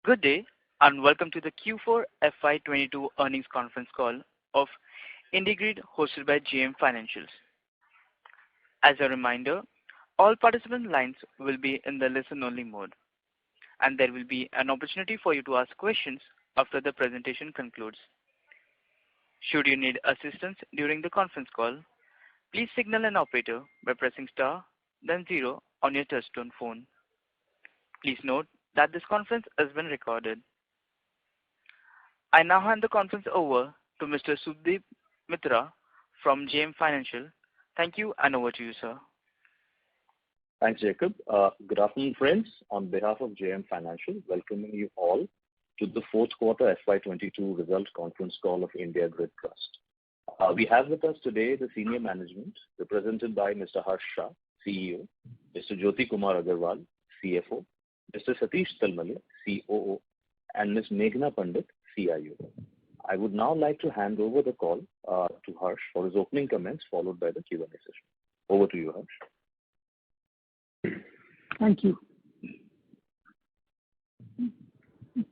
Good day, and welcome to the Q4 FY22 earnings conference call of IndiGrid, hosted by JM Financial. As a reminder, all participant lines will be in the listen-only mode, and there will be an opportunity for you to ask questions after the presentation concludes. Should you need assistance during the conference call, please signal an operator by pressing star, then 0 on your touchtone phone. Please note that this conference has been recorded. I now hand the conference over to Mr. Subdeep Mitra from JM Financial. Thank you, and over to you, sir. Thanks, Jacob. Good afternoon, friends. On behalf of JM Financial, welcoming you all to the fourth quarter FY22 results conference call of India Grid Trust. We have with us today the senior management, represented by Mr. Harsh Shah, CEO, Mr. Jyoti Kumar Agarwal, CFO, Mr. Satish Talmale, COO, and Ms. Meghna Pandit, CIO. I would now like to hand over the call to Harsh for his opening comments, followed by the Q&A session. Over to you, Harsh. Thank you.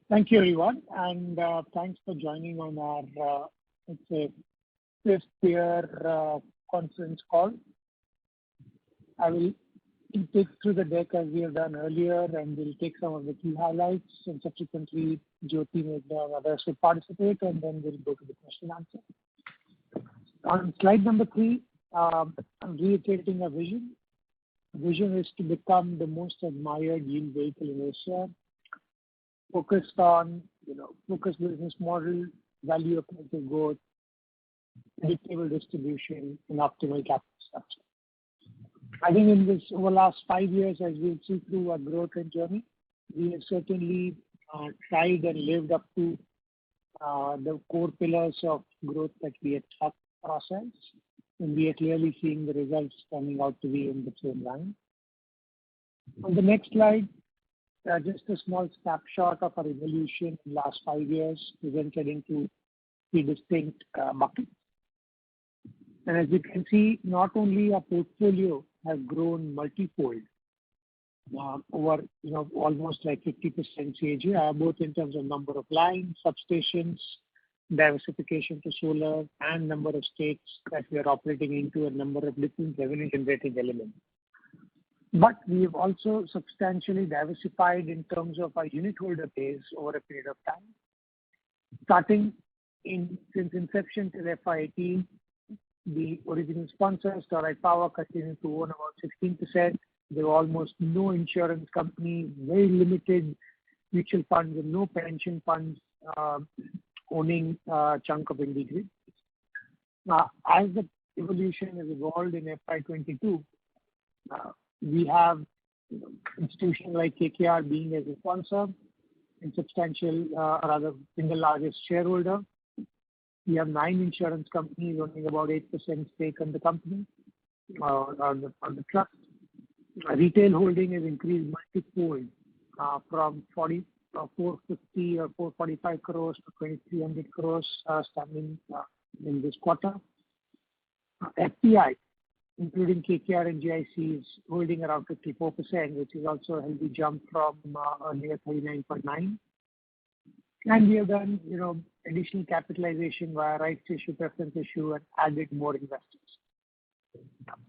Thank you, everyone, and thanks for joining on our fifth year conference call. I will take through the deck as we have done earlier, and we'll take some of the key highlights, and subsequently Jyoti, Meghna, and others will participate, and then we'll go to the question answer. On slide number 3, I'm reiterating a vision. The vision is to become the most admired yield vehicle in Asia, focused on focused business model, value accretive growth, predictable distribution, and optimal capital structure. I think in this, over the last 5 years, as we'll see through our growth and journey, we have certainly tried and lived up to the core pillars of growth that we had thought ourselves, and we are clearly seeing the results turning out to be in the same line. On the next slide, just a small snapshot of our evolution in the last 5 years, presented into 3 distinct buckets. And as you can see, not only our portfolio has grown multifold over almost like 50% CAGR, both in terms of number of lines, substations, diversification to solar, and number of states that we are operating into, a number of different revenue generating elements. But we have also substantially diversified in terms of our unit holder base over a period of time. Starting since inception till FY18, the original sponsors, Sterlite Power, continued to own about 16%. There were almost no insurance company, very limited mutual funds, and no pension funds owning a chunk of IndiGrid. Now, as the evolution has evolved in FY22, we have institutions like KKR being as a sponsor and substantial, rather single largest shareholder. We have 9 insurance companies owning about 8% stake on the company, on the trust. Retail holding has increased multifold from 450 or 445 crores to 2,300 crores standing in this quarter. FPI, including KKR and GIC, is holding around 54%, which is also a healthy jump from earlier 39.9%. And we have done, additional capitalization via rights issue, preference issue, and added more investors.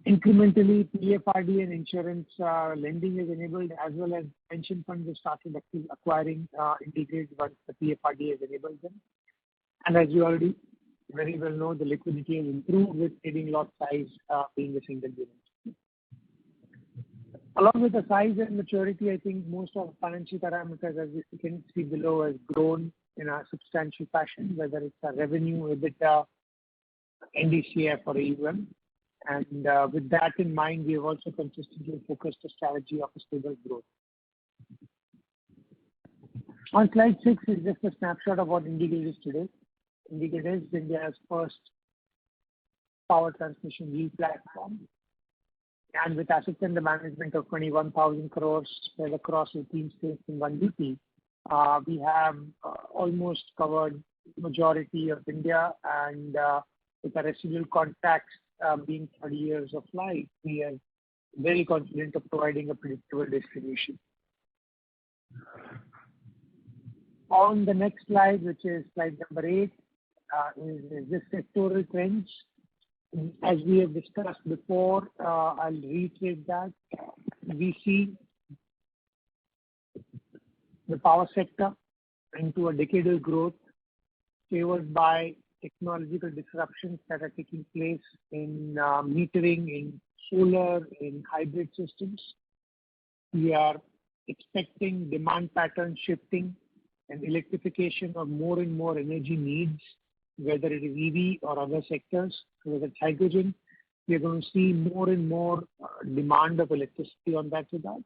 Incrementally, PFRD and insurance lending is enabled, as well as pension funds have started acquiring IndiGrid once the PFRD has enabled them. And as you already very well know, the liquidity has improved with trading lot size being a single unit. Along with the size and maturity, I think most of the financial parameters, as you can see below, has grown in a substantial fashion, whether it's a revenue, EBITDA, NDCF, or AUM. And with that in mind, we have also consistently focused a strategy of a stable growth. On slide 6 is just a snapshot of what IndiGrid is today. IndiGrid is India's first power transmission yield platform. And with assets under management of 21,000 crores spread across 18 states and 1 DP, we have almost covered majority of India, and with our residual contracts being 30 years of life, we are very confident of providing a predictable distribution. On the next slide, which is slide number 8, is the sectoral trends. As we have discussed before, I'll reiterate that we see the power sector into a decadal growth favored by technological disruptions that are taking place in metering, in solar, in hybrid systems. We are expecting demand patterns shifting and electrification of more and more energy needs, whether it is EV or other sectors, whether it's hydrogen. We are going to see more and more demand of electricity on that regard.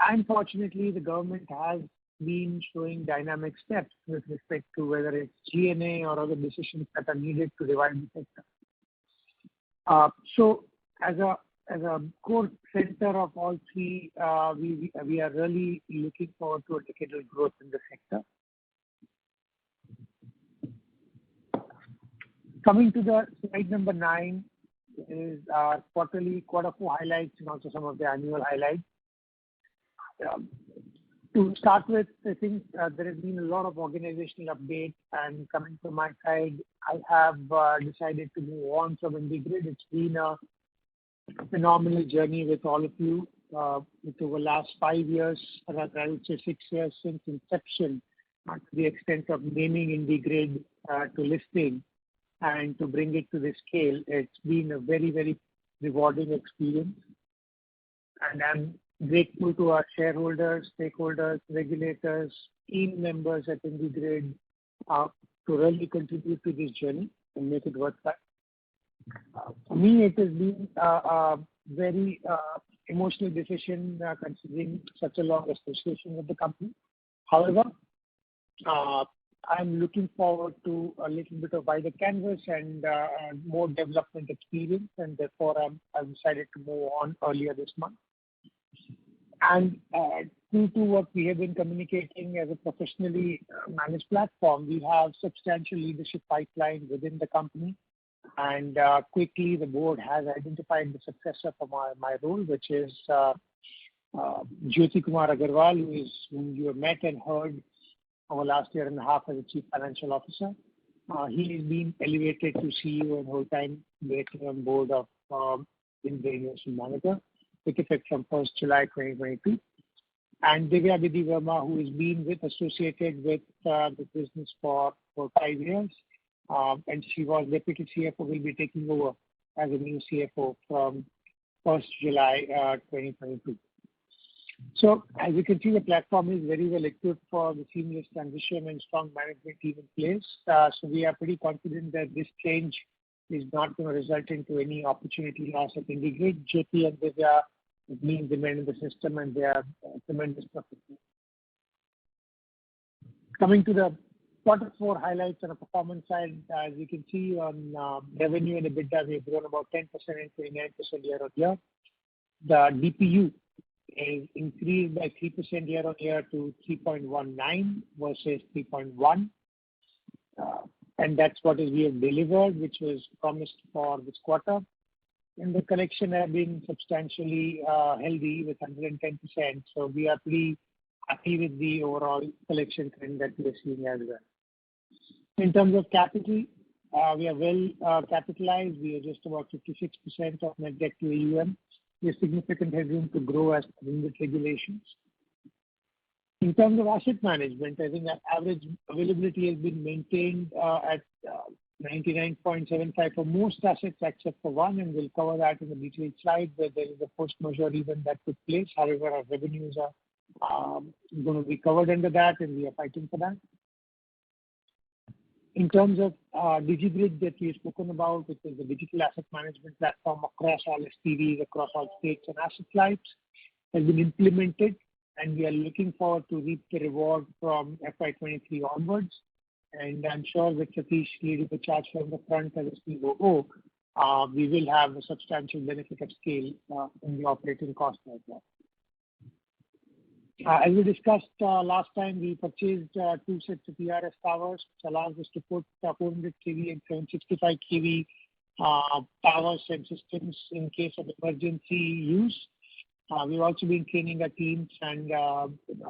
And fortunately, the government has been showing dynamic steps with respect to whether it's GNA or other decisions that are needed to revive the sector. So as a core center of all three, we are really looking forward to a decadal growth in the sector. Coming to the slide number 9 is our quarter 4 highlights and also some of the annual highlights. To start with, I think there has been a lot of organizational updates, and coming from my side, I have decided to move on from IndiGrid. It's been a phenomenal journey with all of you. With over the last 5 years, or I would say 6 years since inception, to the extent of naming IndiGrid to listing and to bring it to this scale, it's been a very, very rewarding experience. And I'm grateful to our shareholders, stakeholders, regulators, team members at IndiGrid to really contribute to this journey and make it worthwhile. For me, it has been a very emotional decision considering such a long association with the company. However, I'm looking forward to a little bit of wider canvas and more development experience, and therefore I've decided to move on earlier this month. And due to what we have been communicating as a professionally managed platform, we have substantial leadership pipeline within the company. And quickly, the board has identified the successor for my role, which is Jyoti Kumar Agarwal, whom you have met and heard over the last year and a half as a Chief Financial Officer. He is being elevated to CEO and whole-time director on board of India Investment Manager, with effect from 1st July 2022. And Divya Vidhi Verma, who has been associated with the business for 5 years, and she was Deputy CFO, will be taking over as a new CFO from 1st July 2022. So as you can see, the platform is very well equipped for the seamless transition and strong management team in place. So we are pretty confident that this change is not going to result into any opportunity loss at IndiGrid. Jyoti and Divya means remain in the system, and they are tremendous professionals. Coming to the quarter 4 highlights on the performance side, as you can see on revenue and EBITDA, we have grown about 10% and 29% year on year. The DPU is increased by 3% year on year to 3.19 versus 3.1. And that's what we have delivered, which was promised for this quarter. And the collection have been substantially healthy with 110%. So we are pretty happy with the overall collection trend that we are seeing as well. In terms of capital, we are well capitalized. We are just about 56% of net debt to AUM. We have significant headroom to grow as per the regulations. In terms of asset management, I think that average availability has been maintained at 99.75 for most assets except for one, and we'll cover that in the detailed slide where there is a force majeure event that took place. However, our revenues are going to be covered under that, and we are fighting for that. In terms of DigiGrid that we've spoken about, which is the digital asset management platform across all SPVs, across all states and asset types, has been implemented, and we are looking forward to reap the reward from FY23 onwards. And I'm sure with Satish leading the charge from the front as a COO, we will have a substantial benefit of scale in the operating cost as well. As we discussed last time, we purchased 2 sets of PRS towers, which allows us to put 400 kV and 765 kV towers and systems in case of emergency use. We've also been training our teams, and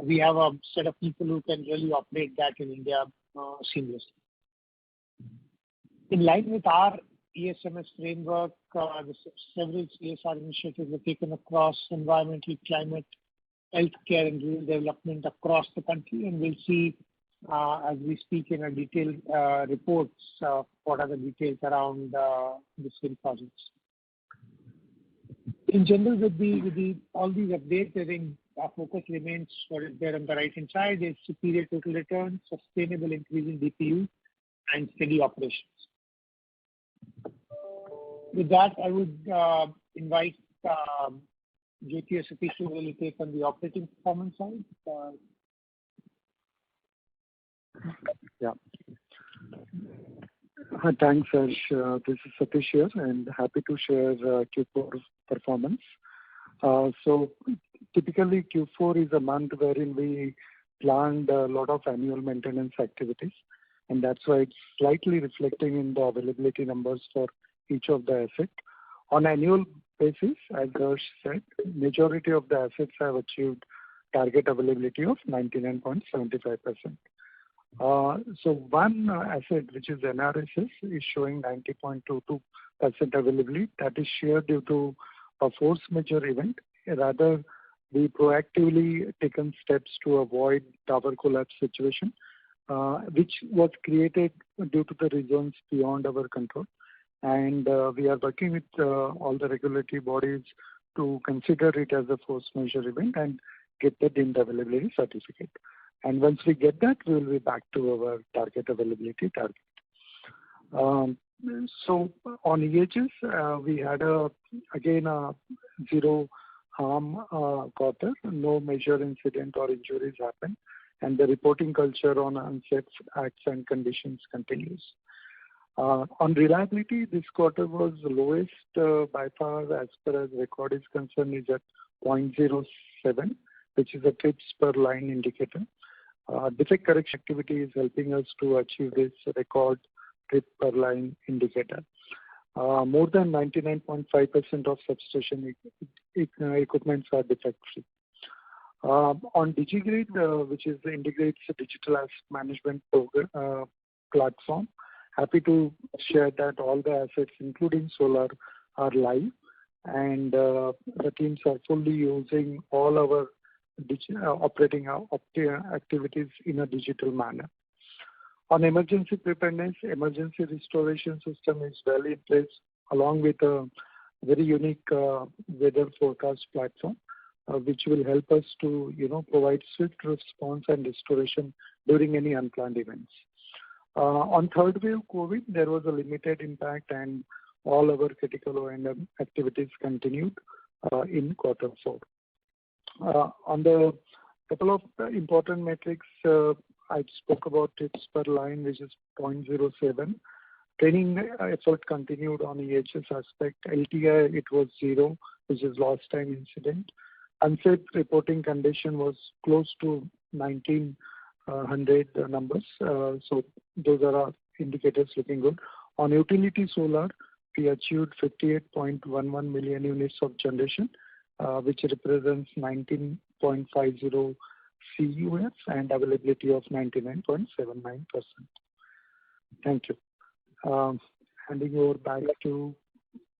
we have a set of people who can really operate that in India seamlessly. In line with our ESMS framework, several CSR initiatives are taken across environmental, climate, healthcare, and rural development across the country, and we'll see as we speak in our detailed reports what are the details around the same projects. In general, with all these updates, I think our focus remains what is there on the right-hand side is superior total return, sustainable increase in DPU, and steady operations. With that, I would invite Jyoti or Satish to really take on the operating performance side. Yeah. Hi, thanks, Harsh. This is Satish here, and happy to share Q4 performance. So typically Q4 is a month wherein we planned a lot of annual maintenance activities, and that's why it's slightly reflecting in the availability numbers for each of the assets. On annual basis, as Harsh said, majority of the assets have achieved target availability of 99.75%. So one asset, which is NRSS, is showing 90.22% availability. That is shared due to a force majeure event. Rather, we proactively taken steps to avoid tower collapse situation, which was created due to the reasons beyond our control. And we are working with all the regulatory bodies to consider it as a force majeure event and get the deemed availability certificate. And once we get that, we will be back to our target availability target. So on EHS, we had again a zero harm quarter. No major incident or injuries happened, and the reporting culture on unsafe acts and conditions continues. On reliability, this quarter was the lowest by far as far as record is concerned, is at 0.07, which is a trips per line indicator. Defect correction activity is helping us to achieve this record trip per line indicator. More than 99.5% of substation equipments are defect free. On DigiGrid, which is the integrates digital asset management program, platform, happy to share that all the assets, including solar, are live, and the teams are fully using all our operating activities in a digital manner. On emergency preparedness, emergency restoration system is well in place, along with a very unique weather forecast platform, which will help us to provide swift response and restoration during any unplanned events. On third wave COVID, there was a limited impact, and all our critical O&M activities continued in quarter 4. On the couple of important metrics, I spoke about trips per line, which is 0.07. Training effort continued on EHS aspect. LTI, it was 0, which is lost time incident. Unsafe reporting condition was close to 1900 numbers. So those are our indicators looking good. On utility solar, we achieved 58.11 million units of generation, which represents 19.50 CUF and availability of 99.79%. Thank you. Handing over back to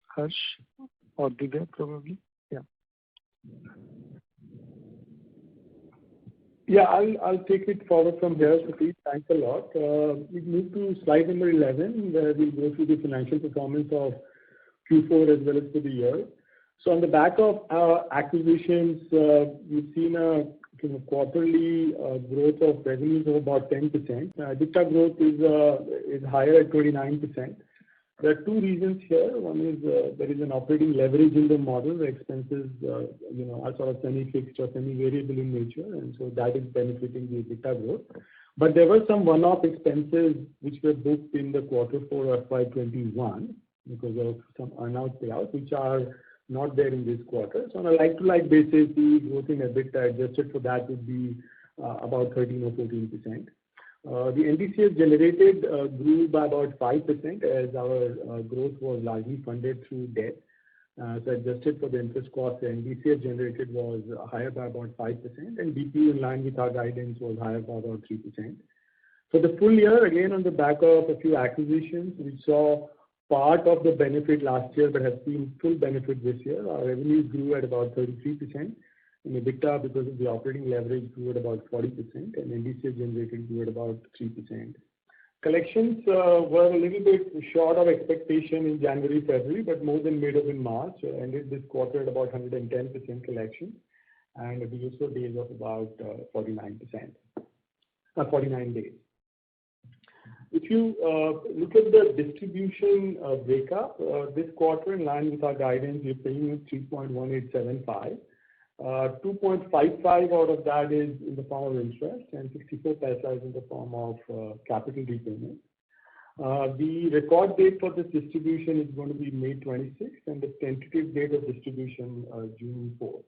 Harsh or Divya probably. Yeah. Yeah, I'll take it forward from here, Satish. Thanks a lot. We move to slide number 11, where we'll go through the financial performance of Q4 as well as for the year. So on the back of our acquisitions, we've seen a quarterly growth of revenues of about 10%. EBITDA growth is higher at 29%. There are two reasons here. One is there is an operating leverage in the model. The expenses, are sort of semi-fixed or semi-variable in nature, and so that is benefiting the EBITDA growth. But there were some one-off expenses which were booked in the quarter 4 FY21 because of some earn-out payouts, which are not there in this quarter. So on a like-to-like basis, the growth in EBITDA adjusted for that would be about 13 or 14%. The NDCF generated grew by about 5% as our growth was largely funded through debt. So adjusted for the interest cost, the NDCF generated was higher by about 5%, and DPU in line with our guidance was higher by about 3%. For the full year, again on the back of a few acquisitions, we saw part of the benefit last year but have seen full benefit this year. Our revenues grew at about 33%, and EBITDA, because of the operating leverage, grew at about 40%, and NDCF generated grew at about 3%. Collections were a little bit short of expectation in January, February, but more than made up in March. Ended this quarter at about 110% collection, and a DSO days of about 49 days. If you look at the distribution breakup, this quarter in line with our guidance, we're paying 3.1875. 2.55 out of that is in the form of interest, and 64 paisa is in the form of capital repayment. The record date for this distribution is going to be May 26th, and the tentative date of distribution June 4th.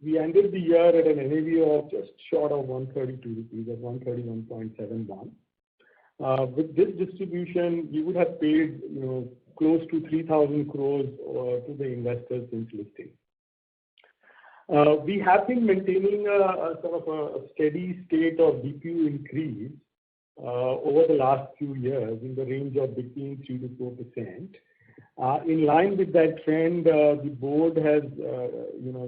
We ended the year at an NAV of just short of 132 rupees, at 131.71. With this distribution, we would have paid close to 3,000 crores to the investors since listing. We have been maintaining a sort of a steady state of DPU increase over the last few years in the range of between 3 to 4%. In line with that trend, the board has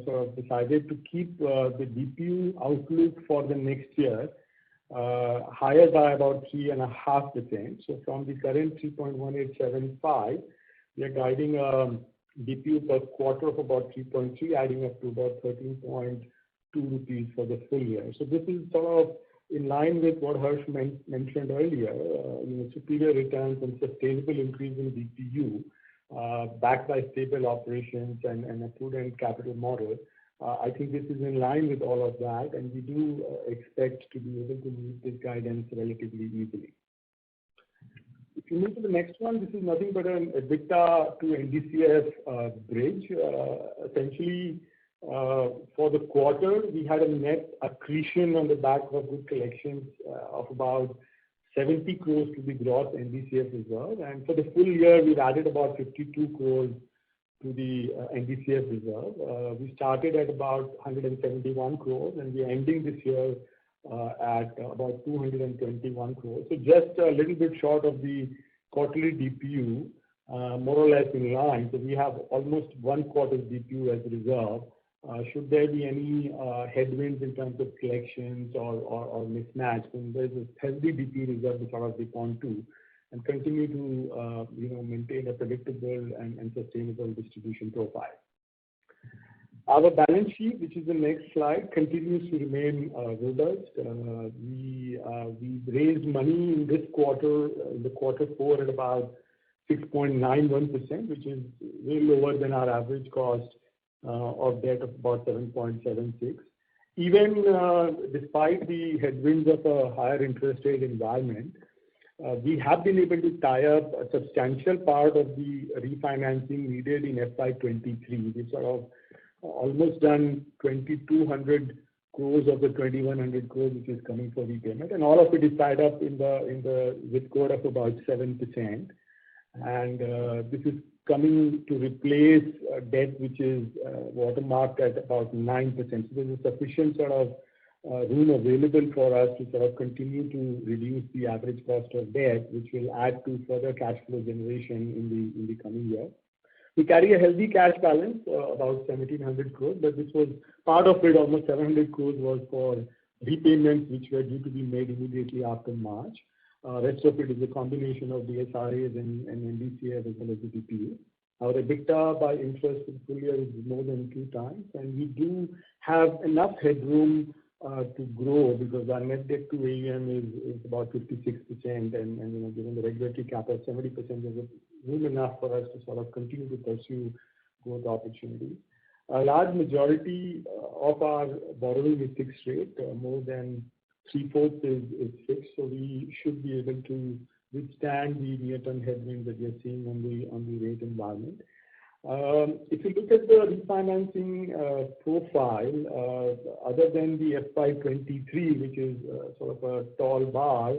sort of decided to keep the DPU outlook for the next year higher by about 3.5%. So from the current 3.1875, we are guiding DPU per quarter of about 3.3, adding up to about 13.2 rupees for the full year. So this is sort of in line with what Harsh mentioned earlier, superior returns and sustainable increase in DPU, backed by stable operations and a prudent capital model. I think this is in line with all of that, and we do expect to be able to meet this guidance relatively easily. If you move to the next one, this is nothing but an EBITDA to NDCF bridge. Essentially, for the quarter, we had a net accretion on the back of good collections of about 70 crores to the gross NDCF reserve. And for the full year, we've added about 52 crores to the NDCF reserve. We started at about 171 crores, and we're ending this year at about 221 crores. So just a little bit short of the quarterly DPU, more or less in line. So we have almost one quarter's DPU as a reserve. Should there be any headwinds in terms of collections or mismatch, then there's a healthy DPU reserve to sort of depend to and continue to maintain a predictable and sustainable distribution profile. Our balance sheet, which is the next slide, continues to remain robust. We raised money in this quarter, in the quarter 4, at about 6.91%, which is way lower than our average cost of debt of about 7.76. Even despite the headwinds of a higher interest rate environment, we have been able to tie up a substantial part of the refinancing needed in FY23. We've sort of almost done 2,200 crores of the 2,100 crores which is coming for repayment, and all of it is tied up in the zip code of about 7%. And this is coming to replace debt which is watermarked at about 9%. So there's a sufficient sort of room available for us to sort of continue to reduce the average cost of debt, which will add to further cash flow generation in the coming year. We carry a healthy cash balance, about 1,700 crores, but this was part of it, almost 700 crores was for repayments which were due to be made immediately after March. Rest of it is a combination of the SRAs and NDCF as well as the DPU. Our EBITDA by interest for the full year is more than 2 times, and we do have enough headroom to grow because our net debt to AUM is about 56%, and given the regulatory cap of 70%, there's room enough for us to sort of continue to pursue growth opportunities. A large majority of our borrowing is fixed rate, more than 3/4 is fixed, so we should be able to withstand the near-term headwinds that we are seeing on the rate environment. If you look at the refinancing profile, other than the FY23, which is sort of a tall bar,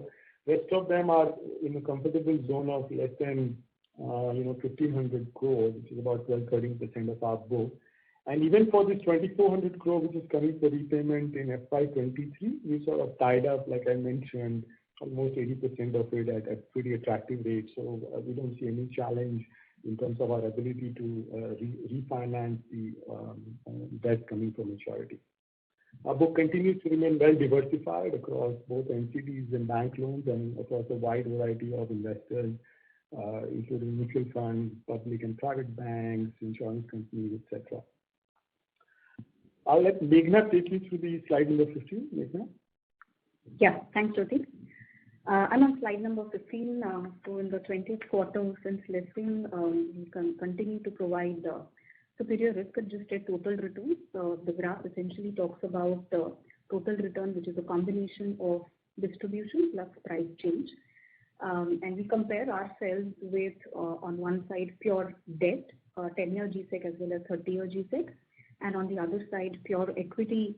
rest of them are in a comfortable zone of less than 1,500 crore, which is about 12-13% of our book. And even for this 2,400 crore, which is coming for repayment in FY23, we sort of tied up, like I mentioned, almost 80% of it at pretty attractive rates. So we don't see any challenge in terms of our ability to refinance the debt coming from maturity. Our book continues to remain well diversified across both NCDs and bank loans and across a wide variety of investors, including mutual funds, public and private banks, insurance companies, etc. I'll let Meghna take you through the slide number 15. Meghna? Yeah, thanks, Jyoti. I'm on slide number 15. So in the 20th quarter since listing, we continue to provide superior risk-adjusted total returns. The graph essentially talks about total return, which is a combination of distribution plus price change. And we compare ourselves with, on one side, pure debt, 10-year GSEC as well as 30-year GSEC, and on the other side, pure equity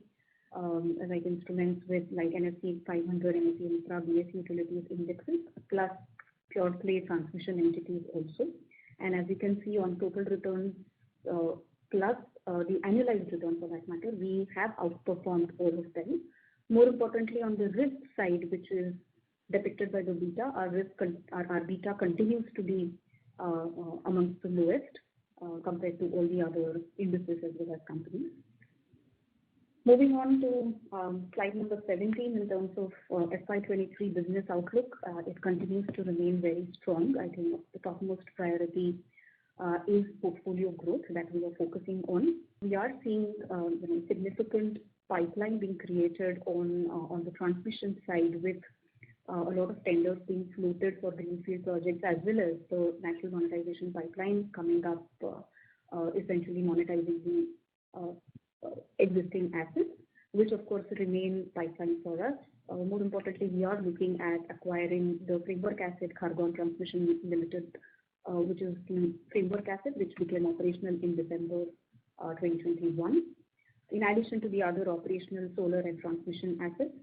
like instruments with like NSE 500, NSE Infra, BSE Utilities indexes, plus pure play transmission entities also. And as you can see on total returns plus the annualized return for that matter, we have outperformed all of them. More importantly, on the risk side, which is depicted by the beta, our beta continues to be amongst the lowest compared to all the other indices as well as companies. Moving on to slide number 17 in terms of FY23 business outlook, it continues to remain very strong. I think the topmost priority is portfolio growth that we are focusing on. We are seeing significant pipeline being created on the transmission side with a lot of tenders being floated for greenfield projects as well as the national monetization pipeline coming up, essentially monetizing the existing assets, which of course remain pipeline for us. More importantly, we are looking at acquiring the framework asset Khargone Transmission Limited, which is the framework asset which became operational in December 2021. In addition to the other operational solar and transmission assets,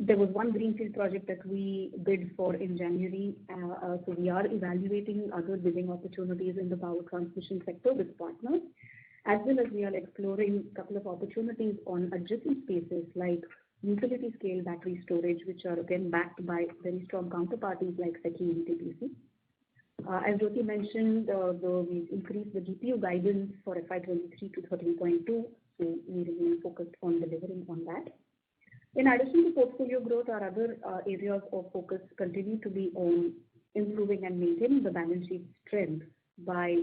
there was one greenfield project that we bid for in January. So we are evaluating other bidding opportunities in the power transmission sector with partners, as well as we are exploring a couple of opportunities on adjacent spaces like utility scale battery storage, which are again backed by very strong counterparties like SECI and TPC. As Jyoti mentioned, we increased the GPU guidance for FY23 to 13.2, so we remain focused on delivering on that. In addition to portfolio growth, our other areas of focus continue to be on improving and maintaining the balance sheet strength by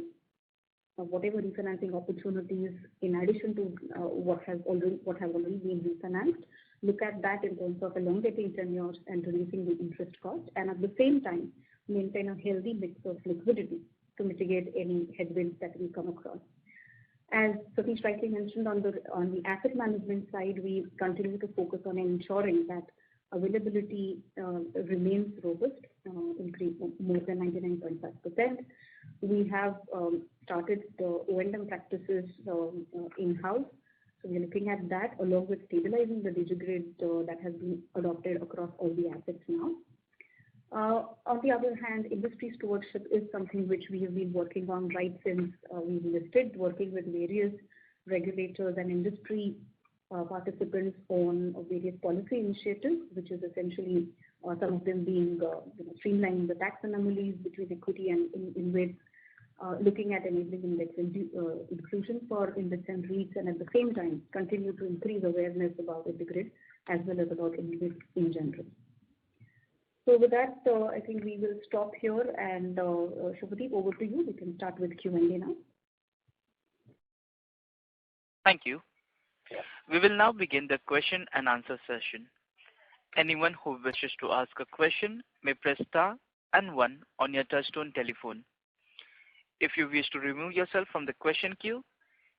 whatever refinancing opportunities, in addition to what have already been refinanced, look at that in terms of elongating tenures and reducing the interest cost, and at the same time maintain a healthy mix of liquidity to mitigate any headwinds that we come across. As Satish rightly mentioned, on the asset management side, we continue to focus on ensuring that availability remains robust, increase more than 99.5%. We have started the O&M practices in-house. So we're looking at that along with stabilizing the DigiGrid that has been adopted across all the assets now. On the other hand, industry stewardship is something which we have been working on right since we listed, working with various regulators and industry participants on various policy initiatives, which is essentially some of them being streamlining the tax anomalies between equity and InvITs, looking at enabling index inclusion for index and REITs, and at the same time continue to increase awareness about DigiGrid as well as about InvITs in general. So with that, I think we will stop here, and Shubhadeep, over to you. We can start with Q&A now. Thank you. We will now begin the question and answer session. Anyone who wishes to ask a question may press star and 1 on your touchtone telephone. If you wish to remove yourself from the question queue,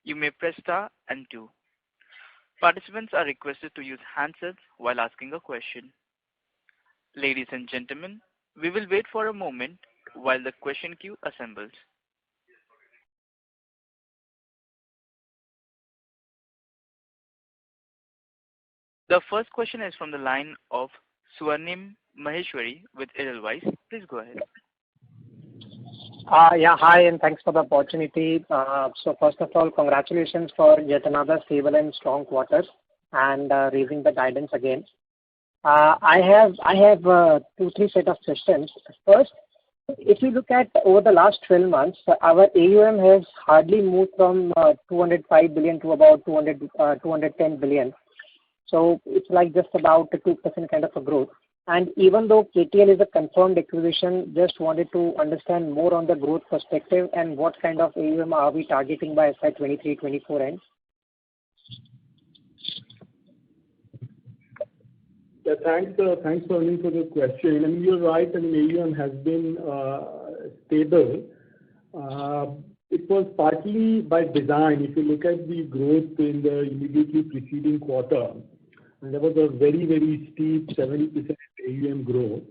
you may press star and 2. Participants are requested to use handsets while asking a question. Ladies and gentlemen, we will wait for a moment while the question queue assembles. The first question is from the line of Swarnim Maheshwari with Edelweiss. Please go ahead. Yeah, hi, and thanks for the opportunity. So first of all, congratulations for yet another stable and strong quarter and raising the guidance again. I have 2-3 set of questions. First, if you look at over the last 12 months, our AUM has hardly moved from 205 billion to about 210 billion. So it's like just about a 2% kind of a growth. And even though KTL is a confirmed acquisition, just wanted to understand more on the growth perspective and what kind of AUM are we targeting by FY23-24 end? Yeah, thanks, Arvind, for the question. I mean, you're right. I mean, AUM has been stable. It was partly by design. If you look at the growth in the immediately preceding quarter, and there was a very, very steep 70% AUM growth.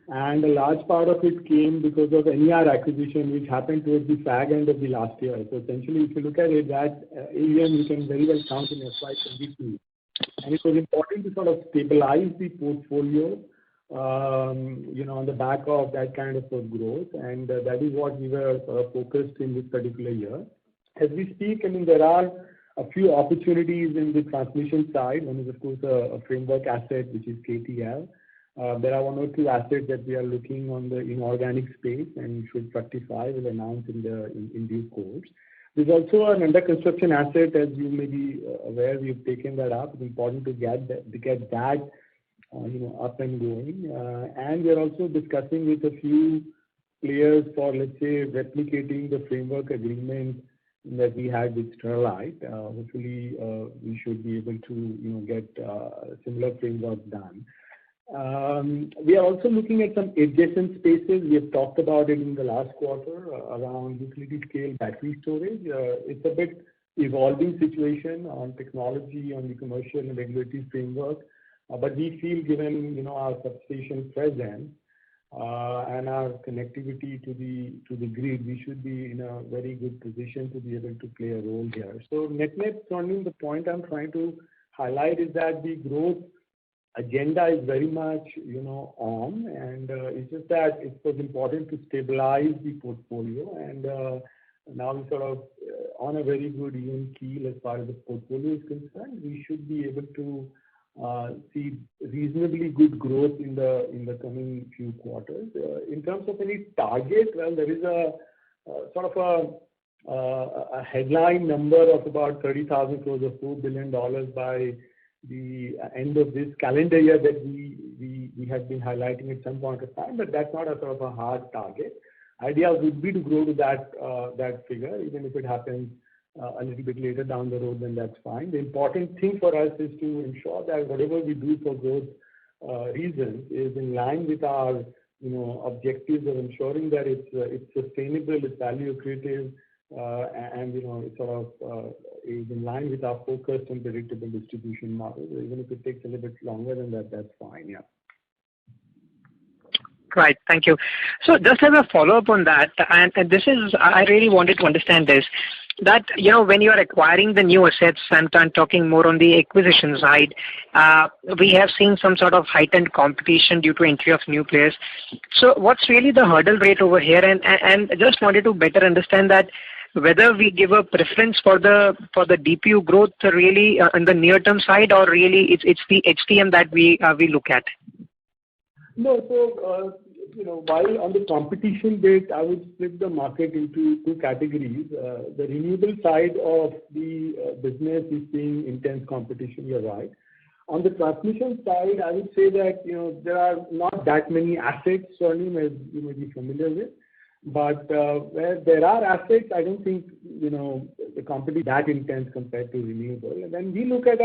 And a large part of it came because of NER acquisition, which happened towards the fag end of the last year. So essentially, if you look at it, that AUM you can very well count in FY22. And it was important to sort of stabilize the portfolio, on the back of that kind of a growth. And that is what we were focused in this particular year. As we speak, I mean, there are a few opportunities in the transmission side. One is, of course, a framework asset, which is KTL. There are 1 or 2 assets that we are looking on the inorganic space and should fructify, will announce in due course. There's also an under construction asset, as you may be aware, we've taken that up. It's important to get that up and going. And we're also discussing with a few players for, let's say, replicating the framework agreement that we had with Sterlite. Hopefully, we should be able to, get similar framework done. We are also looking at some adjacent spaces. We have talked about it in the last quarter around utility scale battery storage. It's a bit evolving situation on technology, on the commercial and regulatory framework. But we feel given, our substation presence and our connectivity to the grid, we should be in a very good position to be able to play a role here. So net-net, Swarnim, the point I'm trying to highlight is that the growth agenda is very much, on, and it's just that it was important to stabilize the portfolio, and now we're sort of on a very good even keel as far as the portfolio is concerned. We should be able to see reasonably good growth in the coming few quarters. In terms of any target, well, there is a sort of a headline number of about 30,000 crores or $4 billion by the end of this calendar year that we have been highlighting at some point of time, but that's not a sort of a hard target. Idea would be to grow to that figure, even if it happens a little bit later down the road, then that's fine. The important thing for us is to ensure that whatever we do for growth reasons is in line with our objectives of ensuring that it's sustainable, it's value accretive, and it sort of is in line with our focused and predictable distribution model. Even if it takes a little bit longer than that, that's fine. Yeah. Right. Thank you. So just as a follow-up on that, and this is, I really wanted to understand this, that, when you are acquiring the new assets, and I'm talking more on the acquisition side, we have seen some sort of heightened competition due to entry of new players. So what's really the hurdle rate over here? And just wanted to better understand that whether we give a preference for the DPU growth really on the near-term side, or really it's the HTM that we look at. No, so while on the competition bit, I would split the market into 2 categories. The renewable side of the business is seeing intense competition. You're right. On the transmission side, I would say that there are not that many assets, Swarnim, as you may be familiar with. But where there are assets, I don't think the competition is that intense compared to renewable. And when we look at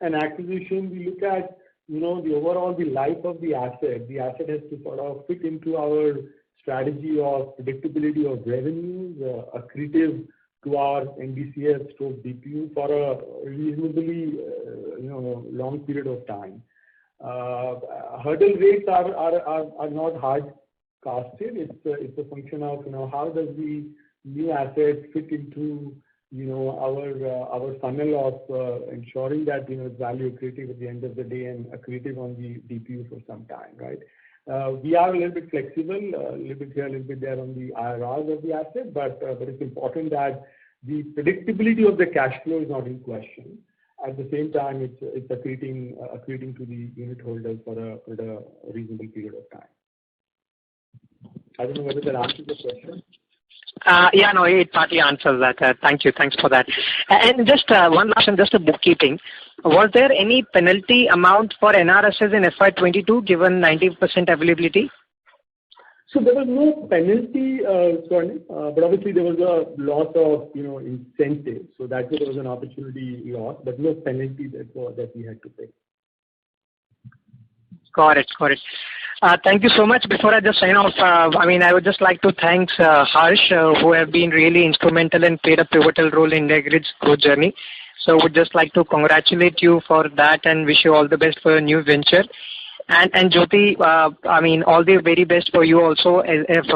an acquisition, we look at the overall the life of the asset. The asset has to sort of fit into our strategy of predictability of revenues, accretive to our NDCF stroke DPU for a reasonably long period of time. Hurdle rates are not hard casted. It's a function of how does the new asset fit into our funnel of ensuring that it's value accretive at the end of the day and accretive on the DPU for some time, right? We are a little bit flexible, a little bit here, a little bit there on the IRRs of the asset, but it's important that the predictability of the cash flow is not in question. At the same time, it's accreting to the unit holders for a reasonable period of time. I don't know whether that answers the question. Yeah, no, it partly answers that. Thank you. Thanks for that. And just one last one, just a bookkeeping. Was there any penalty amount for NRSs in FY22 given 90% availability? So there was no penalty, but obviously there was a loss of incentive. So that there was an opportunity loss, but no penalty that we had to pay. Got it. Thank you so much. Before I just sign off, I would just like to thank Harsh, who have been really instrumental and played a pivotal role in IndiGrid's growth journey. So would just like to congratulate you for that and wish you all the best for your new venture. And Jyoti, all the very best for you also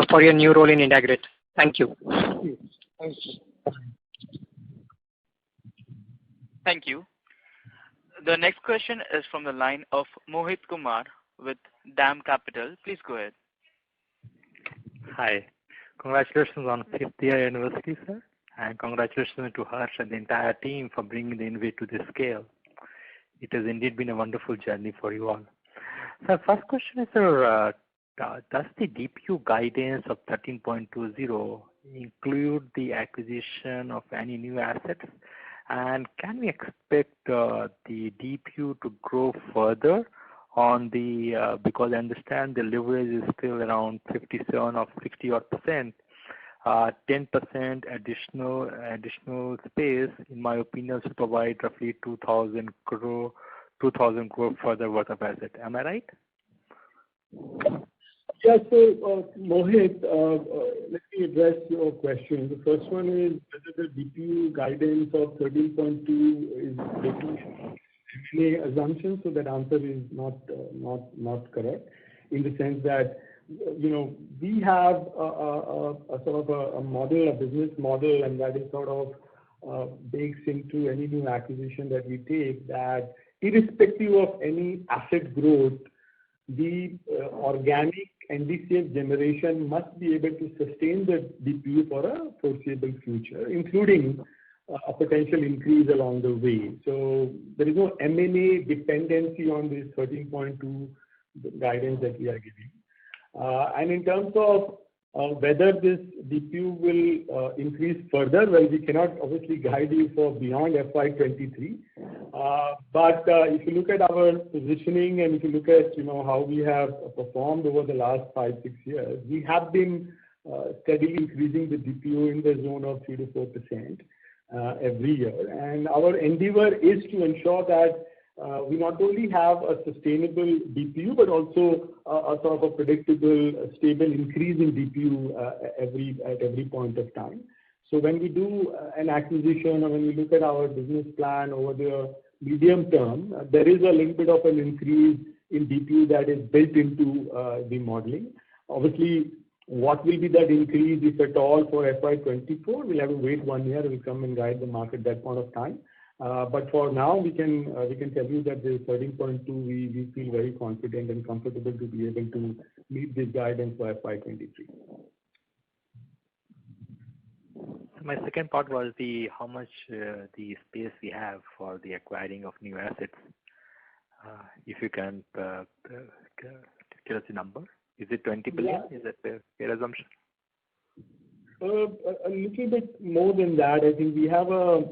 for your new role in IndiGrid. Thank you. Thank you. The next question is from the line of Mohit Kumar with DAM Capital. Please go ahead. Hi. Congratulations on 5th year anniversary, sir. And congratulations to Harsh and the entire team for bringing the IndiGrid to this scale. It has indeed been a wonderful journey for you all. So first question is, sir, does the DPU guidance of 13.20 include the acquisition of any new assets? And can we expect the DPU to grow further on the, because I understand the leverage is still around 57 or 60 odd %, 10% additional space, in my opinion, to provide roughly 2,000 crore further worth of asset. Am I right? Yeah, so Mohit, let me address your question. The first one is whether the DPU guidance of 13.2 is taking any assumption. So that answer is not correct, in the sense that we have a sort of a model, a business model, and that is sort of bakes into any new acquisition that we take, that irrespective of any asset growth, the organic NDCF generation must be able to sustain the DPU for a foreseeable future, including a potential increase along the way. So there is no M&A dependency on this 13.2 guidance that we are giving. And in terms of whether this DPU will increase further, well, we cannot obviously guide you for beyond FY23. But if you look at our positioning and if you look at how we have performed over the last 5-6 years, we have been steadily increasing the DPU in the zone of 3 to 4% every year. And our endeavor is to ensure that we not only have a sustainable DPU, but also a sort of a predictable, stable increase in DPU at every point of time. So when we do an acquisition or when we look at our business plan over the medium term, there is a little bit of an increase in DPU that is built into the modeling. Obviously, what will be that increase, if at all, for FY24? We'll have to wait 1 year. We'll come and guide the market at that point of time. But for now, we can tell you that the 13.2, we feel very confident and comfortable to be able to meet this guidance for FY23. My second part was how much the space we have for the acquiring of new assets. If you can tell us the number. Is it 20 billion? Yeah. Is that a fair assumption? A little bit more than that. I think we have a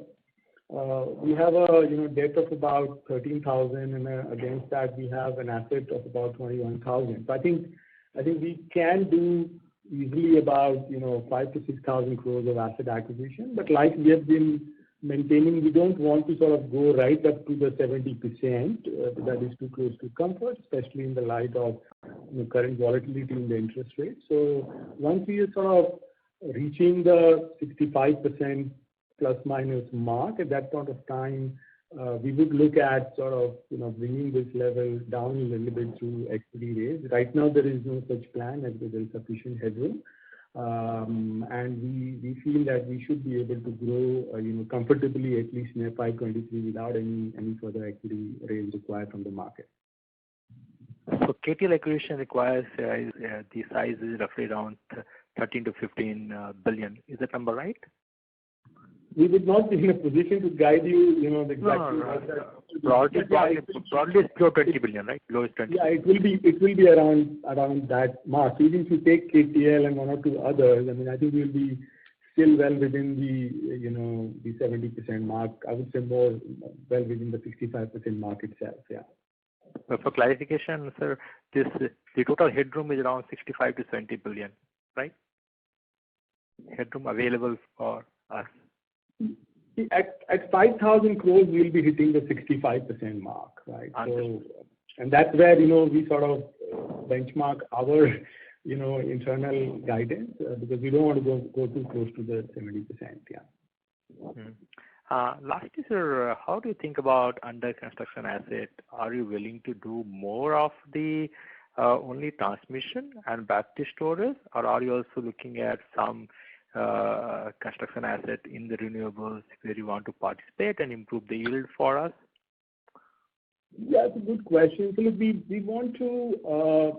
debt of about 13,000, and against that we have an asset of about 21,000. So I think we can do easily about 5,000 to 6,000 crores of asset acquisition. But like we have been maintaining, we don't want to sort of go right up to the 70%. That is too close to comfort, especially in the light of current volatility in the interest rate. So once we are sort of reaching the 65% plus minus mark, at that point of time, we would look at sort of bringing this level down a little bit through equity raise. Right now, there is no such plan, as there is sufficient headroom. And we feel that we should be able to grow comfortably, at least in FY23, without any further equity raise required from the market. So KTL acquisition requires the size is roughly around 13 to 15 billion. Is that number right? We would not be in a position to guide you, the exact. Broadly it's below 20 billion, right? Below is 20. Yeah, it will be around that mark. Even if you take KTL and one or two others, I think we'll be still well within the 70% mark. I would say more well within the 65% mark itself. Yeah. But for clarification, sir, the total headroom is around 65 to 70 billion, right? Headroom available for us. At 5,000 crores, we'll be hitting the 65% mark, right? Understood. So, and that's where we sort of benchmark our internal guidance because we don't want to go too close to the 70%. Yeah. Lastly, sir, how do you think about under construction asset? Are you willing to do more of the only transmission and battery storage, or are you also looking at some construction asset in the renewables where you want to participate and improve the yield for us? Yeah, it's a good question. So look, we want to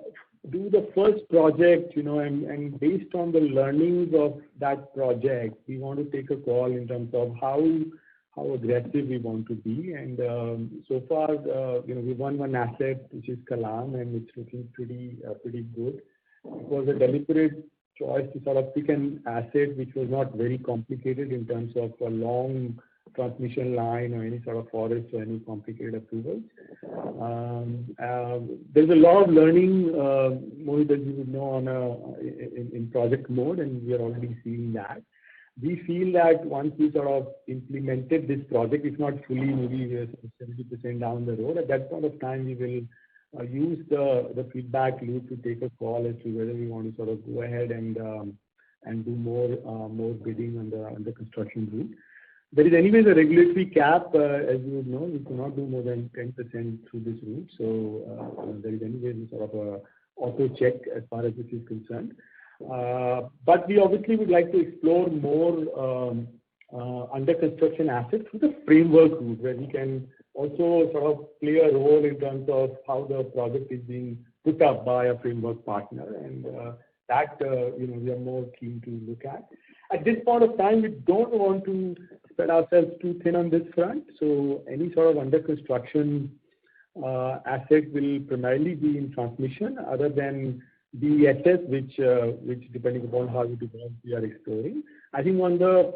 do the first project, and based on the learnings of that project, we want to take a call in terms of how aggressive we want to be. And so far, we won one asset, which is Kalam, and it's looking pretty good. It was a deliberate choice to sort of pick an asset which was not very complicated in terms of a long transmission line or any sort of forest or any complicated approvals. There's a lot of learning, Mohit, as you would know, in project mode, and we are already seeing that. We feel that once we sort of implemented this project, if not fully, maybe we're 70% down the road. At that point of time, we will use the feedback loop to take a call as to whether we want to sort of go ahead and do more bidding on the construction route. There is anyways a regulatory cap, as you would know, we cannot do more than 10% through this route. So there is anyways a sort of a auto check as far as this is concerned. But we obviously would like to explore more under construction assets through the framework route, where we can also sort of play a role in terms of how the project is being put up by a framework partner, and that we are more keen to look at. At this point of time, we don't want to spread ourselves too thin on this front. So any sort of under construction asset will primarily be in transmission, other than BESS, which depending upon how you develop, we are exploring. I think on the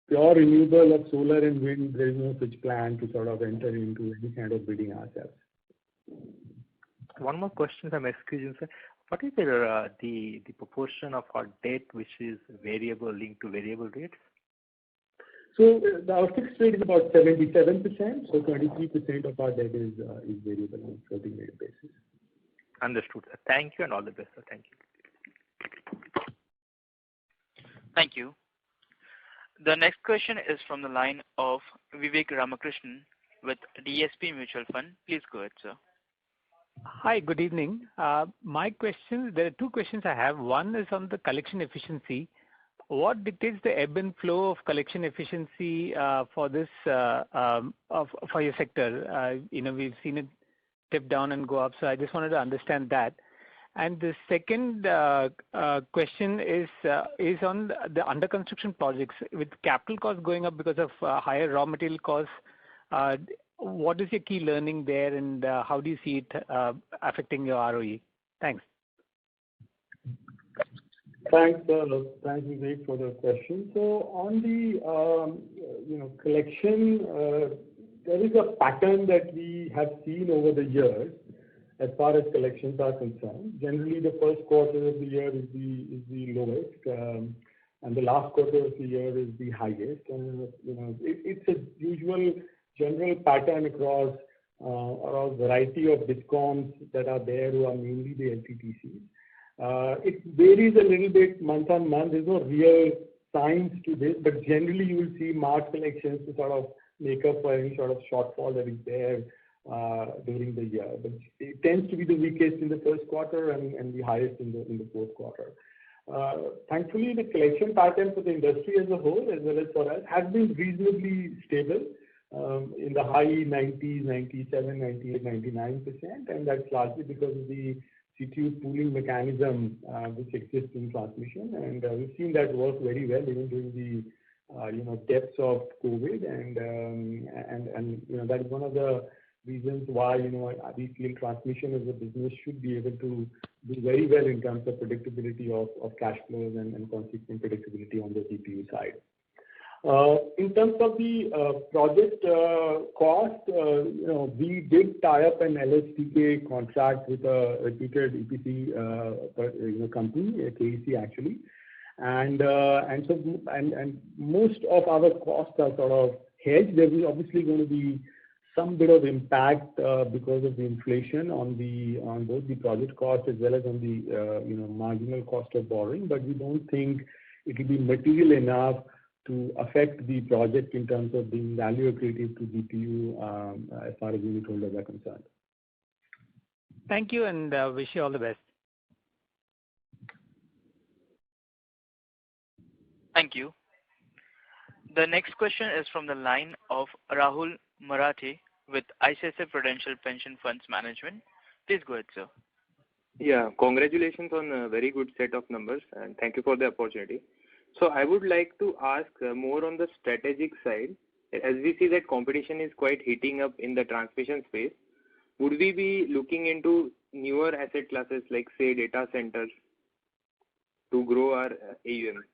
pure renewable of solar and wind, there is no such plan to sort of enter into any kind of bidding ourselves. One more question from excuse, sir. What is the proportion of our debt which is variable, linked to variable rates? So our fixed rate is about 77%. So 23% of our debt is variable on a floating rate basis. Understood, sir. Thank you and all the best, sir. Thank you. Thank you. The next question is from the line of Vivek Ramakrishnan with DSP Mutual Fund. Please go ahead, sir. Hi, good evening. My question, there are two questions I have. One is on the collection efficiency. What dictates the ebb and flow of collection efficiency for this for your sector? We've seen it tip down and go up, so I just wanted to understand that. And the second question is on the under construction projects. With capital costs going up because of higher raw material costs, what is your key learning there, and how do you see it affecting your ROE? Thanks. Thanks, Vivek, for the question. So on the collection, there is a pattern that we have seen over the years as far as collections are concerned. Generally, the first quarter of the year is the lowest, and the last quarter of the year is the highest. And it's a usual general pattern across a variety of discoms that are there, who are mainly the LTTCs. It varies a little bit month on month. There's no real science to this, but generally you will see March collections to sort of make up for any sort of shortfall that is there during the year. But it tends to be the weakest in the first quarter and the highest in the fourth quarter. Thankfully, the collection pattern for the industry as a whole, as well as for us, has been reasonably stable. in the high 90s, 97, 98, 99%, and that's largely because of the CTU pooling mechanism which exists in transmission, and we've seen that work very well even during the depths of COVID, and that is one of the reasons why we feel transmission as a business should be able to do very well in terms of predictability of cash flows and consequent predictability on the CTU side. In terms of the project cost, we did tie up an LSTK contract with a reputed EPC company, KEC actually, and most of our costs are sort of hedged. There is obviously going to be some bit of impact because of the inflation on both the project cost as well as on the marginal cost of borrowing, but we don't think it will be material enough to affect the project in terms of being value accretive to DPU as far as unit holders are concerned. Thank you, and wish you all the best. Thank you. The next question is from the line of Rahul Marathe with ICICI Prudential Pension Funds Management. Please go ahead, sir. Yeah, congratulations on a very good set of numbers, and thank you for the opportunity. So I would like to ask more on the strategic side. As we see that competition is quite heating up in the transmission space, would we be looking into newer asset classes like, say, data centers to grow our AUM?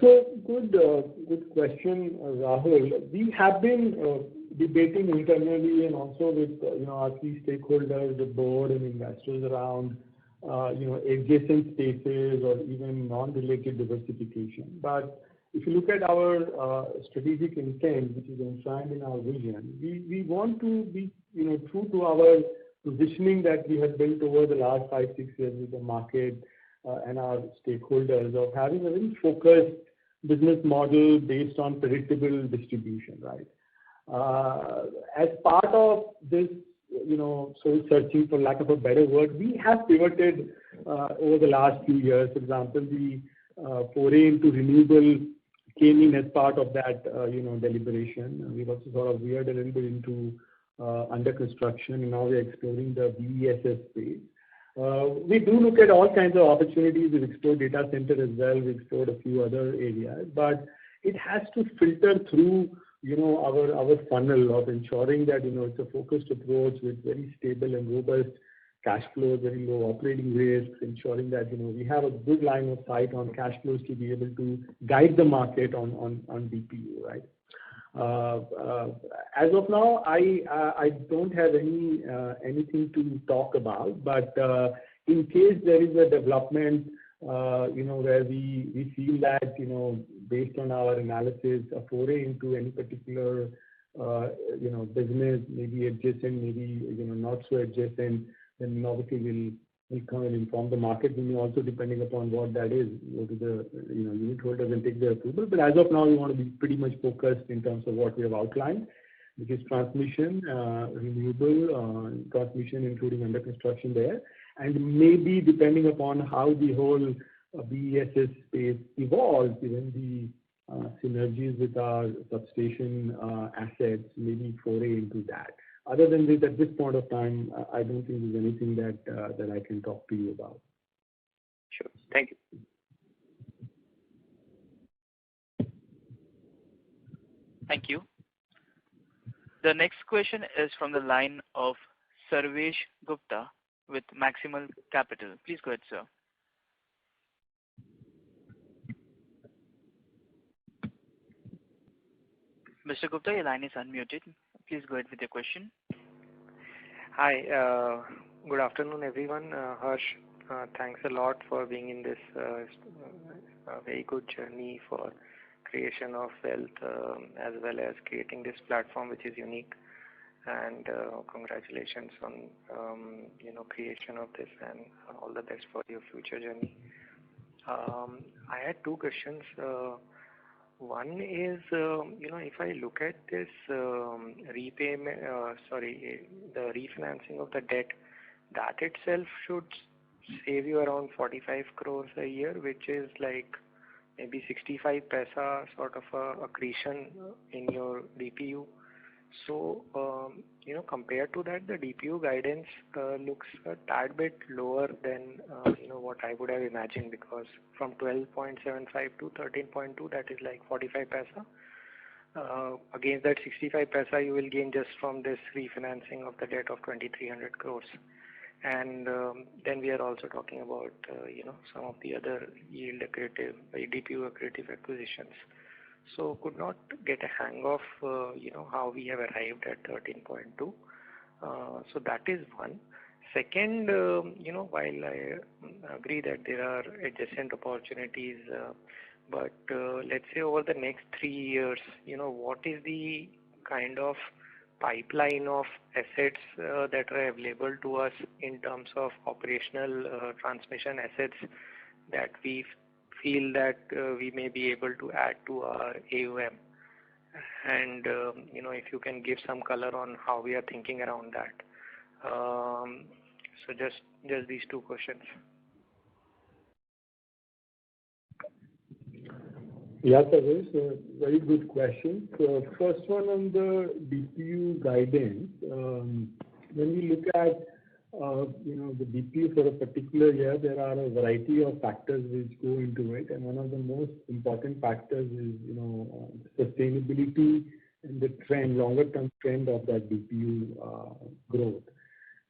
So good question, Rahul. We have been debating internally and also with our key stakeholders, the board and investors around adjacent spaces or even non-related diversification. But if you look at our strategic intent, which is enshrined in our vision, we want to be true to our positioning that we have built over the last 5-6 years with the market and our stakeholders of having a very focused business model based on predictable distribution, right? As part of this, soul searching, for lack of a better word, we have pivoted over the last few years. For example, the foray into renewable came in as part of that, deliberation. We've also sort of veered a little bit into under construction, and now we're exploring the BESS space. We do look at all kinds of opportunities. We've explored data center as well. We've explored a few other areas, but it has to filter through, our funnel of ensuring that, it's a focused approach with very stable and robust cash flows, very low operating risks, ensuring that, we have a good line of sight on cash flows to be able to guide the market on DPU, right? As of now, I don't have anything to talk about, but in case there is a development, where we feel that, based on our analysis, a foray into any particular, business, maybe adjacent, maybe, not so adjacent, then obviously we'll come and inform the market. We may also, depending upon what that is, go to the, unit holders and take their approval. But as of now, we want to be pretty much focused in terms of what we have outlined, which is transmission, renewable, transmission, including under construction there. And maybe depending upon how the whole BESS space evolves, given the synergies with our substation assets, maybe foray into that. Other than this, at this point of time, I don't think there's anything that I can talk to you about. Sure. Thank you. Thank you. The next question is from the line of Sarvesh Gupta with Maximal Capital. Please go ahead, sir. Mr. Gupta, your line is unmuted. Please go ahead with your question. Hi, good afternoon, everyone. Harsh, thanks a lot for being in this very good journey for creation of wealth, as well as creating this platform, which is unique. And congratulations on creation of this, and all the best for your future journey. I had two questions. One is, if I look at this repayment, the refinancing of the debt, that itself should save you around 45 crores a year, which is like maybe 65 paisa sort of accretion in your DPU. So, compared to that, the DPU guidance looks a tad bit lower than, what I would have imagined, because from 12.75 to 13.2, that is like 45 paisa. Against that 65 paisa, you will gain just from this refinancing of the debt of 2,300 crores. And then we are also talking about, some of the other yield accretive, DPU accretive acquisitions. So could not get a hang of, how we have arrived at 13.2. So that is one. Second, while I agree that there are adjacent opportunities, but let's say over the next 3 years, what is the kind of pipeline of assets that are available to us in terms of operational transmission assets that we feel that we may be able to add to our AUM, and if you can give some color on how we are thinking around that. So just these two questions. Yeah, Sarvesh, very good question. So first one on the DPU guidance. When we look at the DPU for a particular year, there are a variety of factors which go into it, and one of the most important factors is sustainability and the trend, longer term trend of that DPU growth.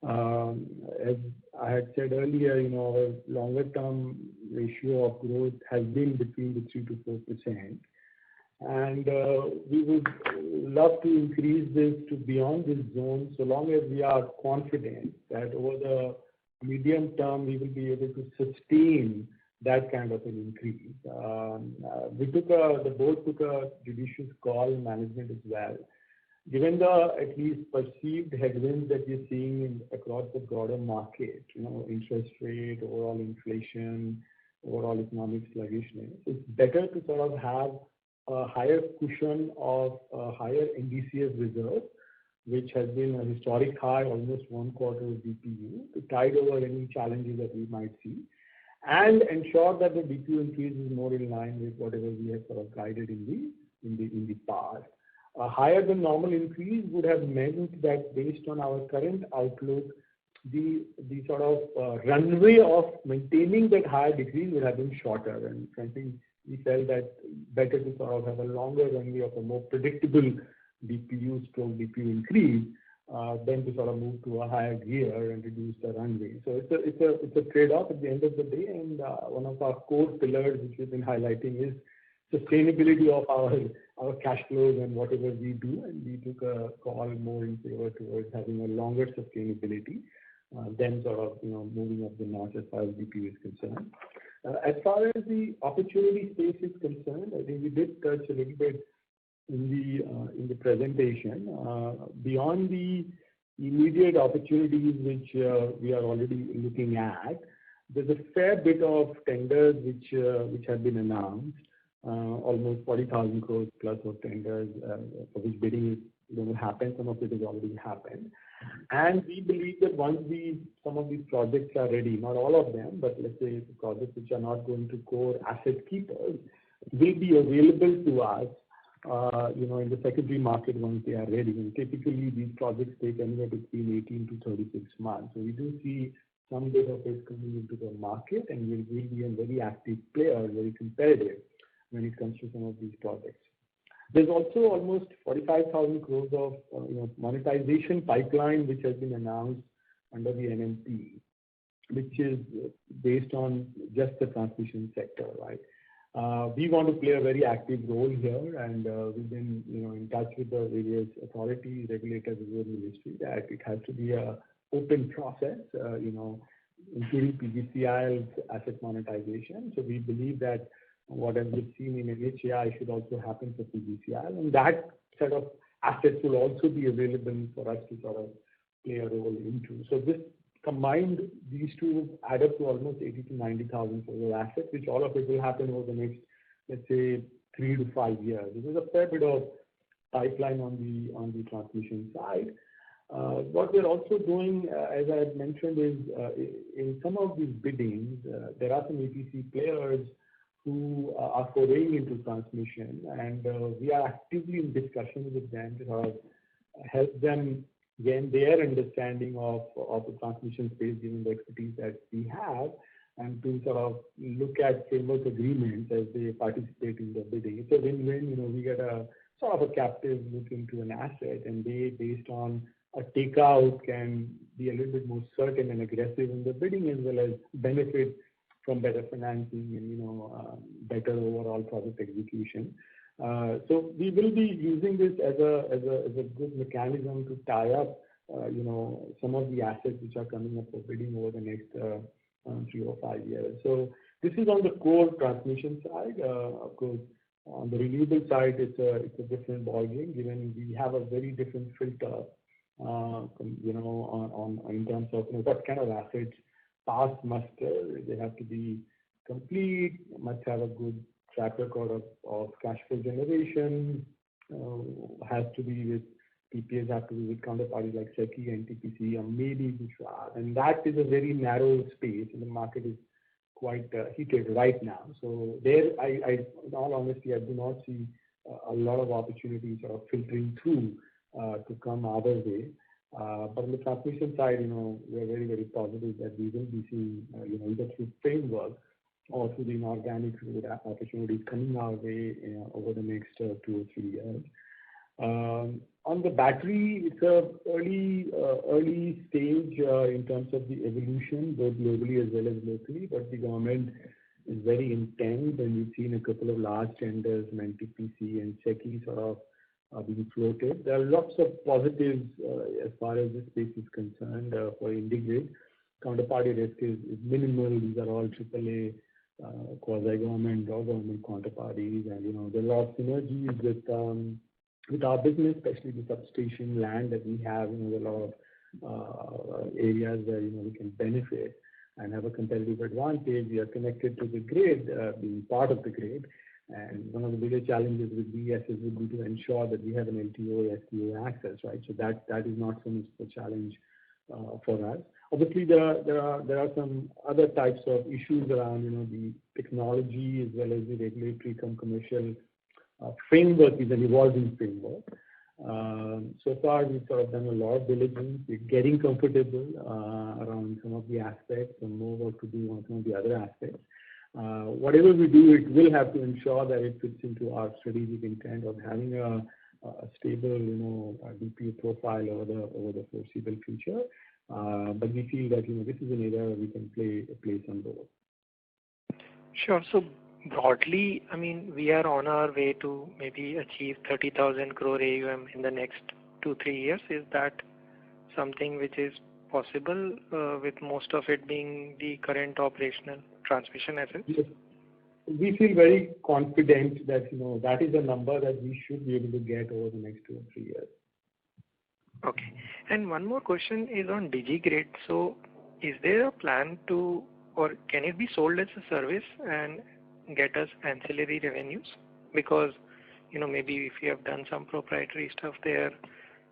As I had said earlier, our longer term ratio of growth has been between the 3 to 4%. And we would love to increase this to beyond this zone, so long as we are confident that over the medium term we will be able to sustain that kind of an increase. The board took a judicious call, management as well. Given the at least perceived headwinds that we're seeing across the broader market, interest rate, overall inflation, overall economic sluggishness, it's better to sort of have a higher cushion of a higher NDCF reserve, which has been a historic high, almost 1 quarter of DPU, to tide over any challenges that we might see, and ensure that the DPU increase is more in line with whatever we have sort of guided in the past. A higher than normal increase would have meant that based on our current outlook, the sort of runway of maintaining that higher decrease would have been shorter, and frankly, we felt that better to sort of have a longer runway of a more predictable DPU increase than to sort of move to a higher gear and reduce the runway. So it's a trade-off at the end of the day, and one of our core pillars which we've been highlighting is sustainability of our cash flows and whatever we do, and we took a call more in favor towards having a longer sustainability than sort of moving up the notch as far as DPU is concerned. As far as the opportunity space is concerned, I think we did touch a little bit in the presentation. Beyond the immediate opportunities which we are already looking at, there's a fair bit of tenders which have been announced. Almost 40,000 crores plus of tenders for which bidding is going to happen. Some of it has already happened. And we believe that once some of these projects are ready, not all of them, but let's say the projects which are not going to core asset keepers, will be available to us, in the secondary market once they are ready. And typically these projects take anywhere between 18 to 36 months. So we do see some bit of it coming into the market, and we will be a very active player, very competitive when it comes to some of these projects. There's also almost 45,000 crores of monetization pipeline which has been announced under the NMP, which is based on just the transmission sector, right? We want to play a very active role here, and we've been in touch with the various authorities, regulators within the ministry, that it has to be a open process, including PGCIL's asset monetization. So we believe that what we've seen in NHAI should also happen for PGCIL, and that set of assets will also be available for us to sort of play a role into. So this combined, these two add up to almost 80 to 90,000 crore assets, which all of it will happen over the next, let's say, 3 to 5 years. There's a fair bit of pipeline on the transmission side. What we're also doing, as I had mentioned, is in some of these biddings, there are some EPC players who are foraying into transmission, and we are actively in discussion with them to sort of help them gain their understanding of the transmission space, given the expertise that we have, and to sort of look at framework agreements as they participate in the bidding. It's a win-win. We get a sort of a captive look into an asset, and they, based on a takeout, can be a little bit more certain and aggressive in the bidding, as well as benefit from better financing and better overall project execution. So we will be using this as a good mechanism to tie up some of the assets which are coming up for bidding over the next 3 or 5 years. So this is on the core transmission side. Of course, on the renewable side, it's a different ballgame, given we have a very different filter, in terms of what kind of assets pass muster. They have to be complete, must have a good track record of cash flow generation, has to be with PPAs, have to be with counterparties like SECI, NTPC, or maybe Gujarat. And that is a very narrow space, and the market is quite heated right now. So there, in all honesty, I do not see a lot of opportunities sort of filtering through to come our way. But on the transmission side, we are very, very positive that we will be seeing, either through framework or through the inorganic opportunities coming our way over the next 2 or 3 years. On the battery, it's a early stage in terms of the evolution, both globally as well as locally, but the government is very intent, and we've seen a couple of large tenders from NTPC and SECI sort of being floated. There are lots of positives as far as this space is concerned for IndiGrid. Counterparty risk is minimal. These are all AAA quasi-government or government counterparties, and there are a lot of synergies with our business, especially the substation land that we have. There are a lot of areas where we can benefit and have a competitive advantage. We are connected to the grid, being part of the grid, and one of the bigger challenges with BESS would be to ensure that we have an LTO, STO access, right? So that is not so much a challenge for us. Obviously, there are some other types of issues around, the technology as well as the regulatory commercial framework is an evolving framework. So far, we've sort of done a lot of diligence. We're getting comfortable around some of the aspects, and more work to do on some of the other aspects. Whatever we do, it will have to ensure that it fits into our strategic intent of having a stable, DPU profile over the foreseeable future. But we feel that this is an area where we can play some role. Sure. So broadly, we are on our way to maybe achieve 30,000 crore AUM in the next 2-3 years. Is that something which is possible with most of it being the current operational transmission assets? Yes. We feel very confident that that is a number that we should be able to get over the next 2 or 3 years. Okay. And one more question is on DigiGrid. So is there a plan to, or can it be sold as a service and get us ancillary revenues? Because, maybe if you have done some proprietary stuff there,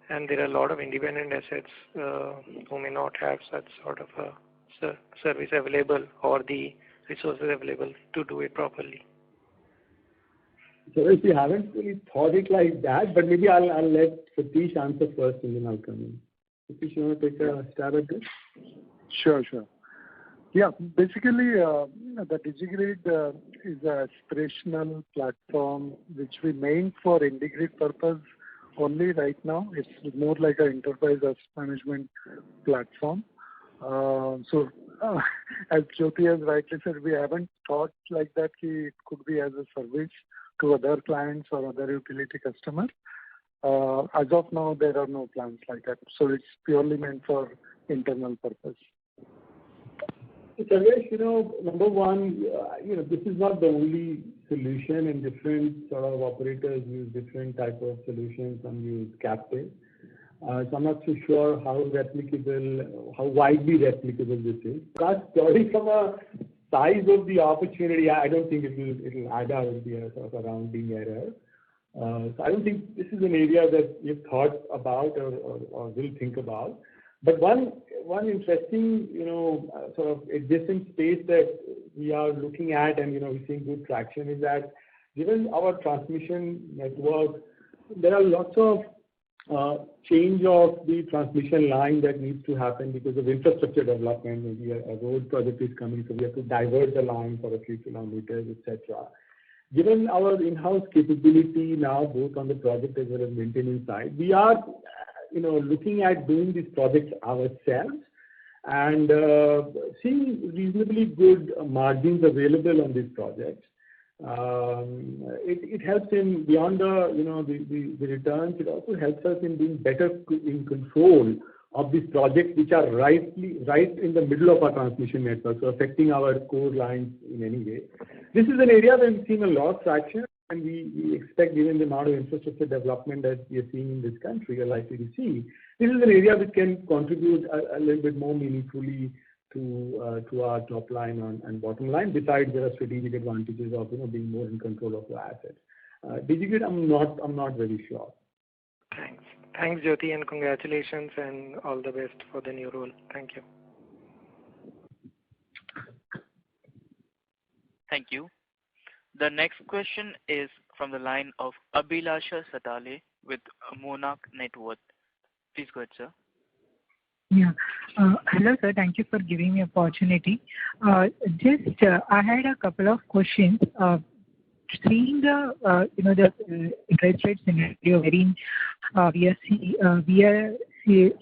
and there are a lot of independent assets who may not have such sort of a service available or the resources available to do it properly. So if you haven't really thought it like that, but maybe I'll let Satish answer first, and then I'll come in. Satish, you want to take a stab at this? Sure. Yeah, basically, the DigiGrid is an aspirational platform which we made for IndiGrid purpose only right now. It's more like an enterprise asset management platform. As Jyoti has rightly said, we haven't thought like that it could be as a service to other clients or other utility customers. As of now, there are no plans like that. So it's purely meant for internal purpose. Sarvesh, number one, this is not the only solution, and different sort of operators use different type of solutions. Some use captive. So I'm not so sure how widely replicable this is. But purely from a size of the opportunity, I don't think it'll add up. It'll be a sort of a rounding error. So I don't think this is an area that you've thought about or will think about. But one interesting, sort of adjacent space that we are looking at, and we're seeing good traction, is that given our transmission network, there are lots of change of the transmission line that needs to happen because of infrastructure development. Maybe a road project is coming, so we have to divert the line for a few kilometers, etc. Given our in-house capability now, both on the project as well as maintenance side, we are, looking at doing these projects ourselves and seeing reasonably good margins available on these projects. It helps in beyond the returns. It also helps us in being better in control of these projects, which are right in the middle of our transmission network, so affecting our core lines in any way. This is an area where we've seen a lot of traction, and we expect, given the amount of infrastructure development that we are seeing in this country, are likely to see, this is an area which can contribute a little bit more meaningfully to our top line and bottom line. Besides, there are strategic advantages of being more in control of the assets. DigiGrid, I'm not very sure. Thanks, Jyoti, and congratulations and all the best for the new role. Thank you. Thank you. The next question is from the line of Abhilasha Satale with Monarch Net Worth. Please go ahead, sir. Yeah. Hello, sir. Thank you for giving me opportunity. I had a couple of questions. Seeing the interest rate scenario wherein we are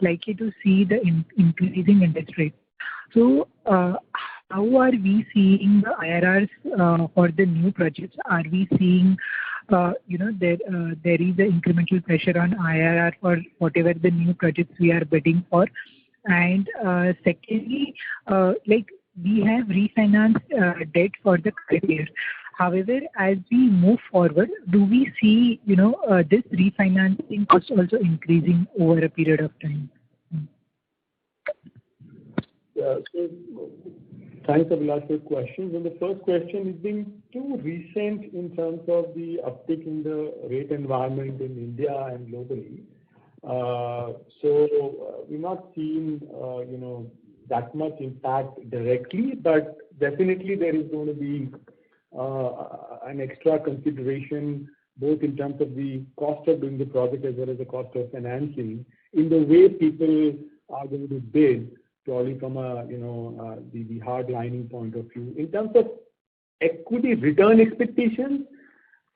likely to see the increasing interest rate. So how are we seeing the IRRs for the new projects? Are we seeing there is an incremental pressure on IRR for whatever the new projects we are bidding for? And secondly, we have refinanced debt for the current year. However, as we move forward, do we see this refinancing cost also increasing over a period of time? Yeah. So thanks, Abhilash, for questions. And the first question is being too recent in terms of the uptick in the rate environment in India and globally. So we're not seeing that much impact directly, but definitely there is going to be an extra consideration, both in terms of the cost of doing the project as well as the cost of financing, in the way people are going to bid, probably from the hard lining point of view. In terms of equity return expectations,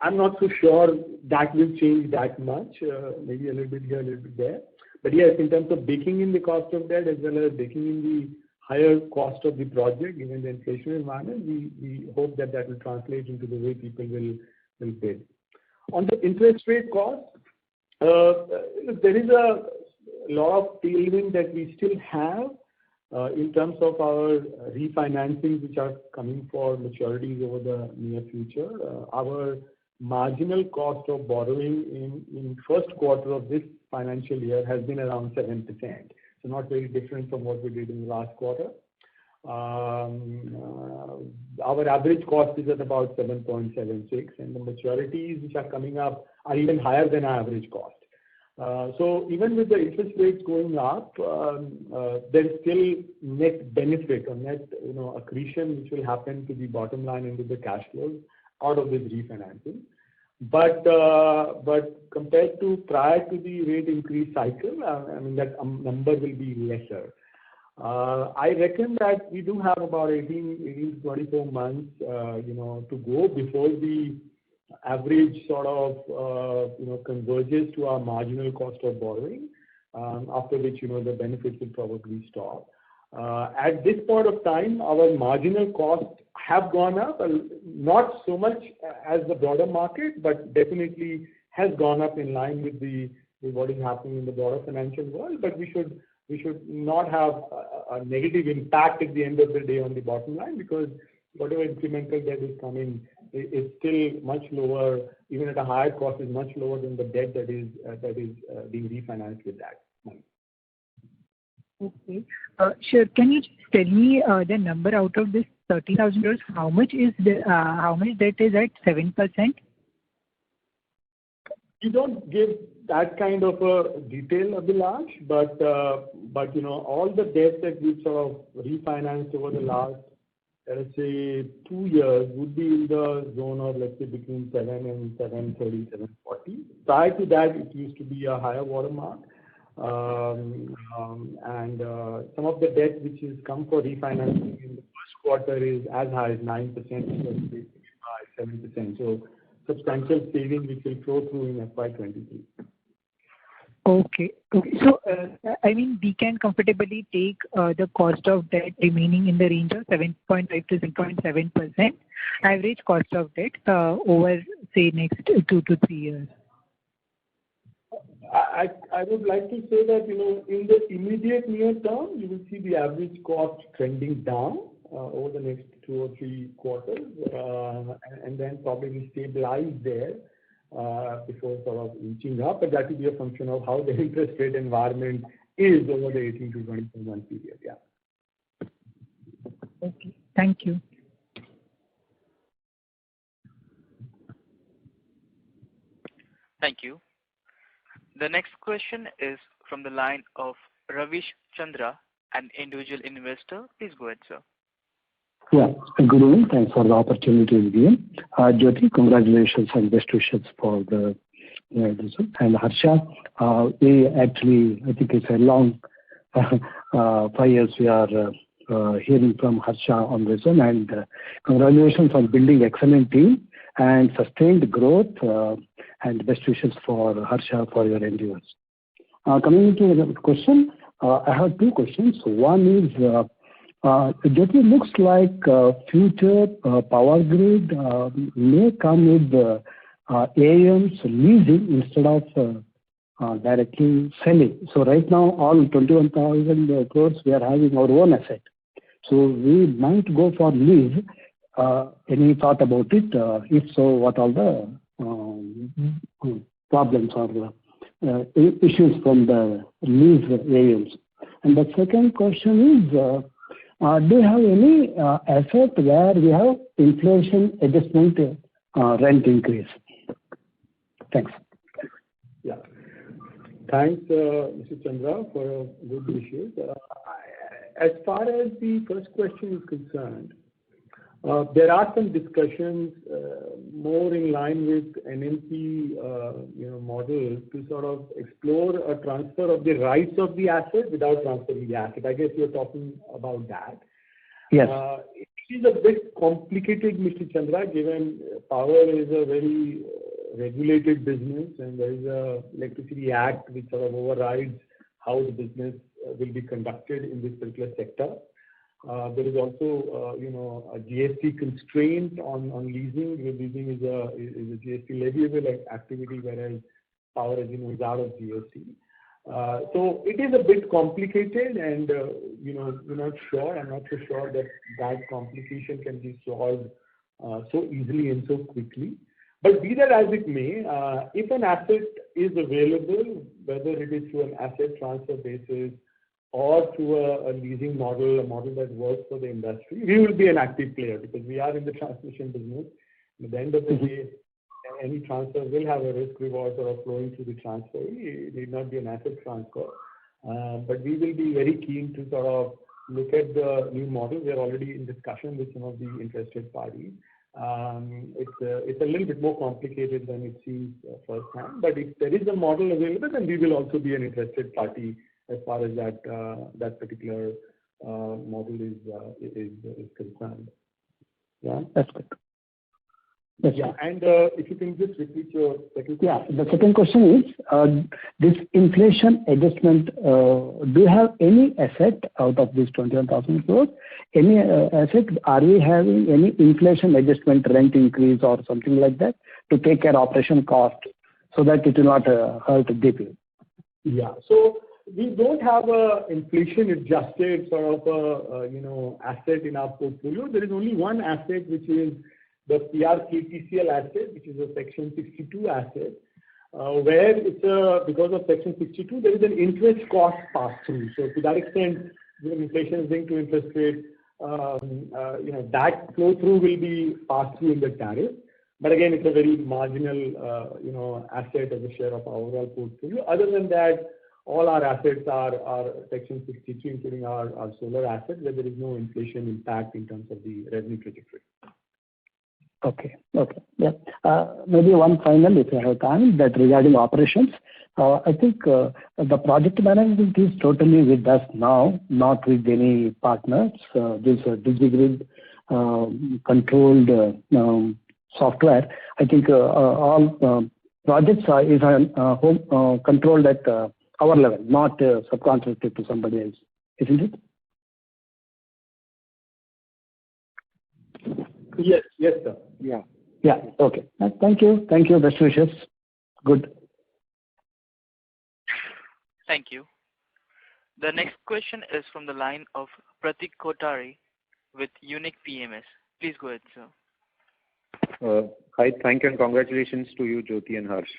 I'm not so sure that will change that much, maybe a little bit here, a little bit there. But yes, in terms of baking in the cost of debt as well as baking in the higher cost of the project, given the inflation environment, we hope that will translate into the way people will bid. On the interest rate cost, there is a lot of tailwind that we still have in terms of our refinancing, which are coming for maturities over the near future. Our marginal cost of borrowing in first quarter of this financial year has been around 7%. So not very different from what we did in the last quarter. Our average cost is at about 7.76, and the maturities which are coming up are even higher than our average cost. So even with the interest rates going up, there is still net benefit or net accretion which will happen to the bottom line and to the cash flows out of this refinancing. But compared to prior to the rate increase cycle, that number will be lesser. I reckon that we do have about 18 to 24 months, to go before the average sort of, converges to our marginal cost of borrowing, after which, the benefits will probably stop. At this point of time, our marginal costs have gone up, not so much as the broader market, but definitely has gone up in line with what is happening in the broader financial world. But we should not have a negative impact at the end of the day on the bottom line, because whatever incremental debt is coming is still much lower, even at a higher cost, is much lower than the debt that is being refinanced with that money. Okay. Sure. Can you just tell me the number out of this 30,000 crores? How much debt is at 7%? We don't give that kind of a detail, Abhilash, but all the debt that we've sort of refinanced over the last let us say 2 years would be in the zone of, let's say, between 7 and 730, 740. Prior to that, it used to be a higher watermark. Some of the debt which has come for refinancing in the first quarter is as high as 9%, basically 7%. So substantial saving which will flow through in FY23. Okay. So, I mean, we can comfortably take the cost of debt remaining in the range of 7.5 to 6.7% average cost of debt over, say, next 2 to 3 years. I would like to say that, in the immediate near term, you will see the average cost trending down over the next 2 or 3 quarters, and then probably stabilize there before sort of inching up. But that will be a function of how the interest rate environment is over the 18 to 24 month period. Yeah. Okay. Thank you. Thank you. The next question is from the line of Ravish Chandra, an individual investor. Please go ahead, sir. Yeah, good evening. Thanks for the opportunity again. Jyoti, congratulations and best wishes for the result. And Harsha, I think it's a long 5 years we are hearing from Harsha on this one. And congratulations on building excellent team and sustained growth. And best wishes for Harsha for your endeavors. Coming into the question, I have 2 questions. One is, Jyoti, looks like future power grid may come with AMs leasing instead of directly selling. So right now, all 21,000 crores we are having our own asset. So we might go for lease. Any thought about it? If so, what are the problems or issues from the lease AMs? And the second question is, do you have any asset where we have inflation adjustment rent increase? Thanks. Yeah. Thanks, Mr. Chandra, for your good wishes. As far as the first question is concerned, there are some discussions more in line with NMP model to sort of explore a transfer of the rights of the asset without transferring the asset. I guess you're talking about that. Yes. It is a bit complicated, Mr. Chandra, given power is a very regulated business and there is a Electricity Act which sort of overrides how the business will be conducted in this particular sector. There is also, a GST constraint on leasing. Leasing is a GST leviable activity, whereas power, as you know, is out of GST. So it is a bit complicated, and we're not sure. I'm not so sure that complication can be solved so easily and so quickly. But be that as it may, if an asset is available, whether it is through an asset transfer basis or through a leasing model, a model that works for the industry, we will be an active player because we are in the transmission business. At the end of the day, any transfer will have a risk reward sort of flowing through the transfer. It need not be an asset transfer. But we will be very keen to sort of look at the new model. We are already in discussion with some of the interested parties. It's a little bit more complicated than it seems first time. But if there is a model available, then we will also be an interested party as far as that particular model is concerned. Yeah, that's good. Yeah, and if you can just repeat your second question. Yeah, the second question is, this inflation adjustment, do you have any asset out of this 21,000 crores? Any asset, are we having any inflation adjustment rent increase or something like that to take care of operation cost so that it will not hurt DPU? Yeah, so we don't have a inflation adjusted sort of asset in our portfolio. There is only one asset, which is the PRKTCL asset, which is a Section 62 asset, where it's because of Section 62, there is an interest cost pass-through. So to that extent, when inflation is linked to interest rate, that flow-through will be passed through in the tariff. But again, it's a very marginal, asset as a share of our overall portfolio. Other than that, all our assets are Section 63, including our solar assets, where there is no inflation impact in terms of the revenue trajectory. Okay. Yeah. Maybe one final, if you have time, that regarding operations. I think the project management is totally with us now, not with any partners. This DigiGrid controlled software. I think all projects is home controlled at our level, not subcontracted to somebody else, isn't it? Yes, sir. Yeah. Okay. Thank you. Best wishes. Good. Thank you. The next question is from the line of Pratik Kothari with Unique PMS. Please go ahead, sir. Hi, thank you and congratulations to you, Jyoti and Harsh.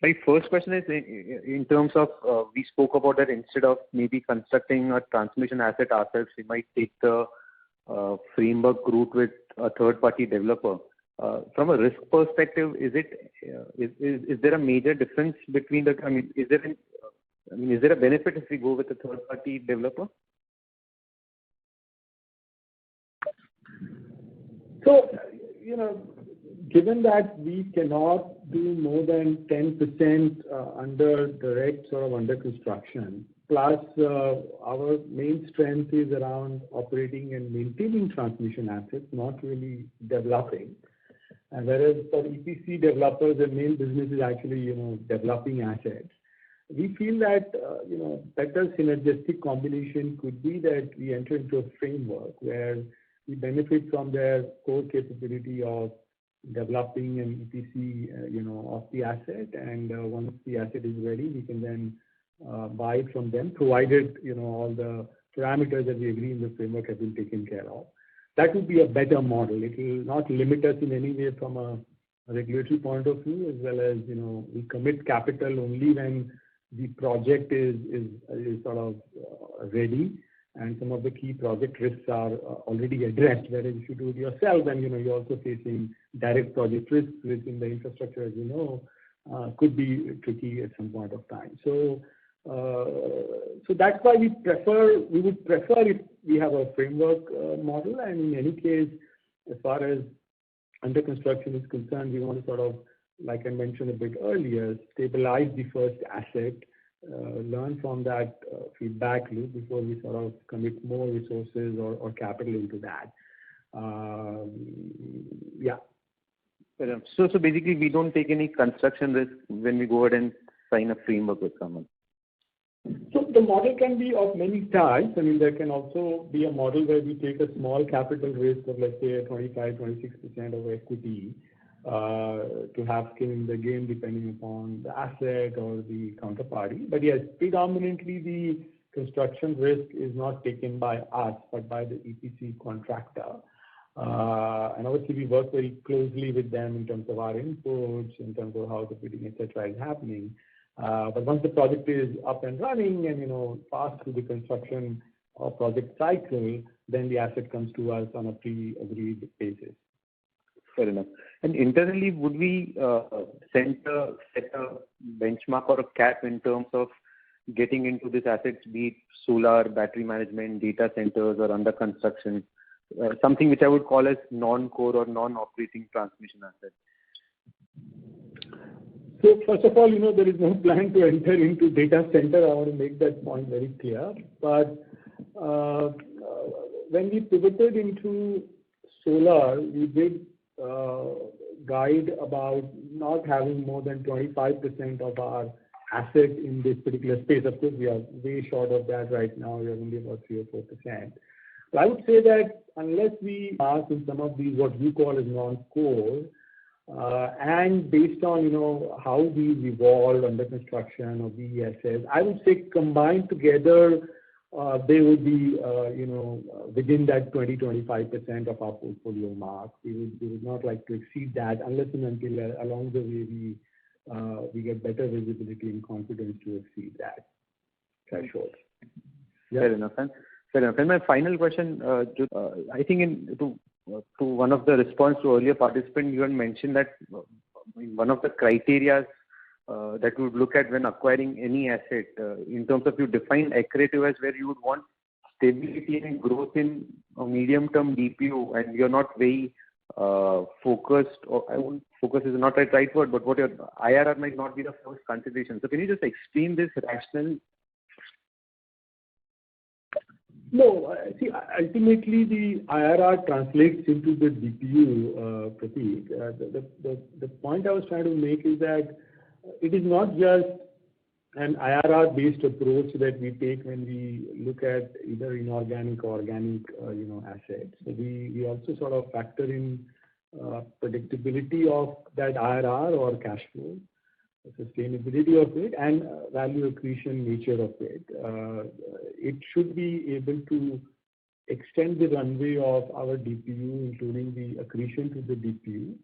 My first question is in terms of, we spoke about that instead of maybe constructing a transmission asset ourselves, we might take the framework route with a third-party developer. From a risk perspective, is there a major difference between the? Is there a benefit if we go with a third-party developer? So, given that we cannot do more than 10% under construction, plus our main strength is around operating and maintaining transmission assets, not really developing. And whereas for EPC developers, their main business is actually, developing assets. We feel that, better synergistic combination could be that we enter into a framework where we benefit from their core capability of developing an EPC, of the asset. And once the asset is ready, we can then buy it from them, provided, all the parameters that we agree in the framework have been taken care of. That would be a better model. It will not limit us in any way from a regulatory point of view, as well as, we commit capital only when the project is sort of ready and some of the key project risks are already addressed. Whereas if you do it yourself, then, you're also facing direct project risks, which in the infrastructure, as you know, could be tricky at some point of time. So that's why we would prefer if we have a framework model. And in any case, as far as under construction is concerned, we want to sort of, like I mentioned a bit earlier, stabilize the first asset, learn from that feedback loop before we sort of commit more resources or capital into that. Yeah. So basically, we don't take any construction risk when we go ahead and sign a framework with someone. So the model can be of many types. There can also be a model where we take a small capital risk of, let's say, 25-26% of equity to have skin in the game, depending upon the asset or the counterparty. But yes, predominantly the construction risk is not taken by us, but by the EPC contractor. And obviously, we work very closely with them in terms of our inputs, in terms of how the bidding, etc., is happening. But once the project is up and running and, passed through the construction or project cycle, then the asset comes to us on a pre-agreed basis. Fair enough. And internally, would we set a benchmark or a cap in terms of getting into these assets, be it solar, battery management, data centers, or under construction, something which I would call as non-core or non-operating transmission assets? So first of all, there is no plan to enter into data center. I want to make that point very clear. But when we pivoted into solar, we did guide about not having more than 25% of our asset in this particular space. Of course, we are way short of that right now. We are only about 3 or 4%. So I would say that unless we pass in some of these what we call as non-core, and based on how these evolve under construction or BESS, I would say combined together, they would be within that 20-25% of our portfolio mark. We would not like to exceed that unless and until along the way we get better visibility and confidence to exceed that threshold. Yeah. Fair enough. And my final question, I think to one of the response to earlier participant, you had mentioned that one of the criteria that you would look at when acquiring any asset, in terms of you define accretive as where you would want stability and growth in a medium-term DPU, and you're not very focused, or I won't, focus is not the right word, but what your IRR might not be the first consideration. So can you just explain this rationale? No, see, ultimately the IRR translates into the DPU, Prateek. The point I was trying to make is that it is not just an IRR-based approach that we take when we look at either inorganic or organic, assets. So we also sort of factor in predictability of that IRR or cash flow, the sustainability of it, and value accretion nature of it. It should be able to extend the runway of our DPU, including the accretion to the DPU,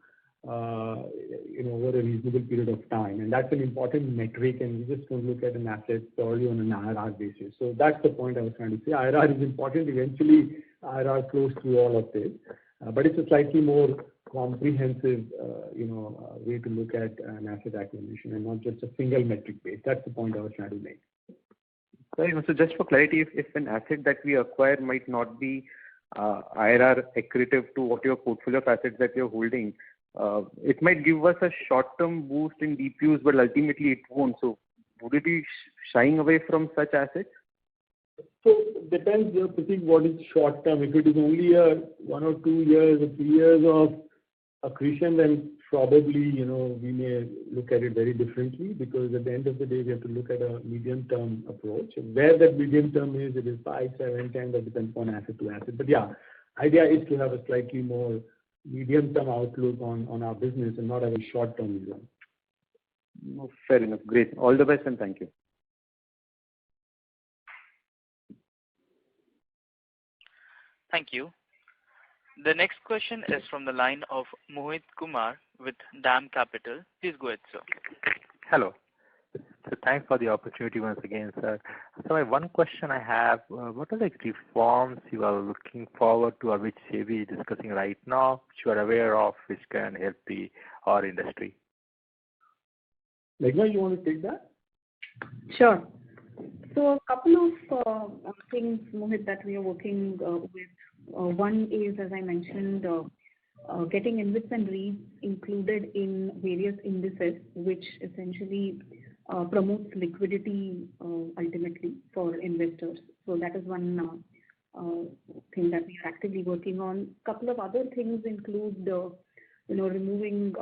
over a reasonable period of time. And that's an important metric, and we just don't look at an asset purely on an IRR basis. So that's the point I was trying to say. IRR is important. Eventually, IRR flows through all of this. But it's a slightly more comprehensive, way to look at an asset acquisition and not just a single metric base. That's the point I was trying to make. So just for clarity, if an asset that we acquire might not be IRR accretive to what your portfolio of assets that you're holding, it might give us a short-term boost in DPUs, but ultimately it won't. So would it be shying away from such assets? So depends, Prateek, what is short term. If it is only 1 or 2 years or 3 years of accretion, then probably, we may look at it very differently, because at the end of the day, we have to look at a medium-term approach. And where that medium term is, it is 5, 7, 10, that depends on asset to asset. But yeah, idea is to have a slightly more medium-term outlook on our business and not have a short-term view. No, fair enough. Great. All the best and thank you. Thank you. The next question is from the line of Mohit Kumar with DAM Capital. Please go ahead, sir. Hello. So thanks for the opportunity once again, sir. So my one question I have, what are the reforms you are looking forward to, or which we are discussing right now, which you are aware of, which can help our industry? Meghna, you want to take that? Sure. So a couple of things, Mohit, that we are working with. One is, as I mentioned, getting InvITs and REITs included in various indices, which essentially promotes liquidity ultimately for investors. So that is one thing that we are actively working on. A couple of other things include, removing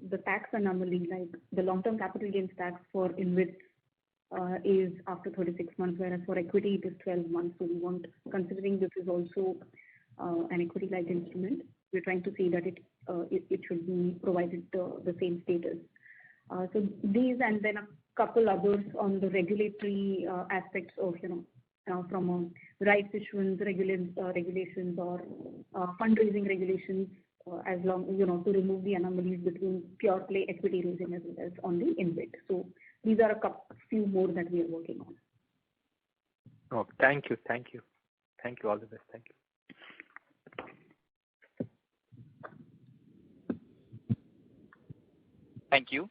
the tax anomaly, like the long-term capital gains tax for InvITs is after 36 months, whereas for equity it is 12 months. So we want, considering this is also an equity-like instrument, we're trying to see that it should be provided the same status. So these, and then a couple others on the regulatory aspects of, from rights issuance regulations or fundraising regulations, as long, to remove the anomalies between pure play equity raising as well as on the InvIT. So these are a few more that we are working on. Oh, thank you. All the best. Thank you. Thank you.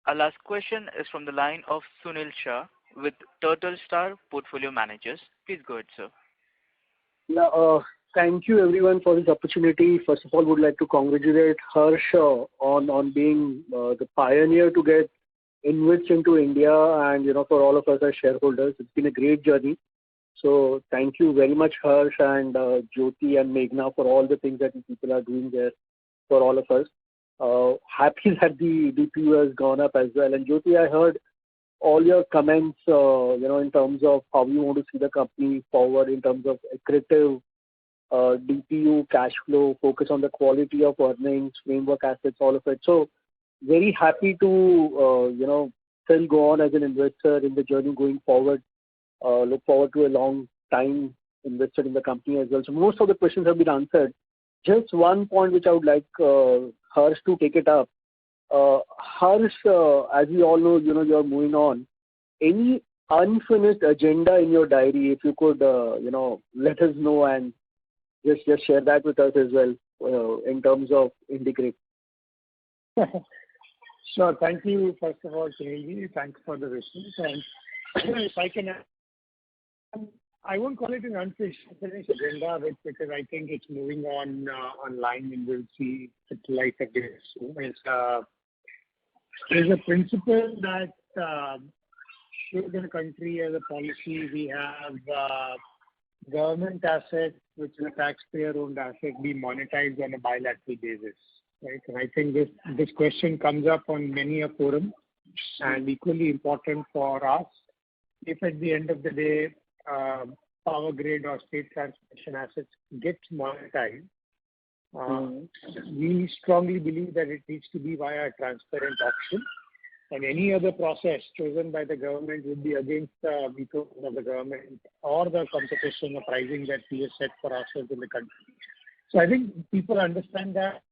Our last question is from the line of Sunil Shah with Turtle Star Portfolio Managers. Please go ahead, sir. Yeah, thank you everyone for this opportunity. First of all, would like to congratulate Harsh on being the pioneer to get InvITs into India, and for all of us as shareholders, it's been a great journey. So thank you very much, Harsh and Jyoti and Meghna, for all the things that you people are doing there for all of us. Happy that the DPU has gone up as well. And Jyoti, I heard all your comments, in terms of how you want to see the company forward in terms of accretive DPU, cash flow, focus on the quality of earnings, framework assets, all of it. So very happy to, still go on as an investor in the journey going forward. Look forward to a long time invested in the company as well. So most of the questions have been answered. Just one point which I would like Harsh to take it up. Harsh, as we all know, you're moving on. Any unfinished agenda in your diary, if you could, let us know and just share that with us as well, in terms of integrate. Sure. Thank you, first of all, Sunilji. Thanks for the wishes. And if I can, I won't call it an unfinished agenda, because I think it's moving on online, and we'll see the light of day soon. There's a principle that should in a country as a policy we have government asset, which is a taxpayer-owned asset, be monetized on a bilateral basis. Right? And I think this question comes up on many a forum, and equally important for us. If at the end of the day, power grid or state transmission assets get monetized, we strongly believe that it needs to be via a transparent auction, and any other process chosen by the government would be against the veto of the government or the competition or pricing that we have set for ourselves in the country. So I think people understand that.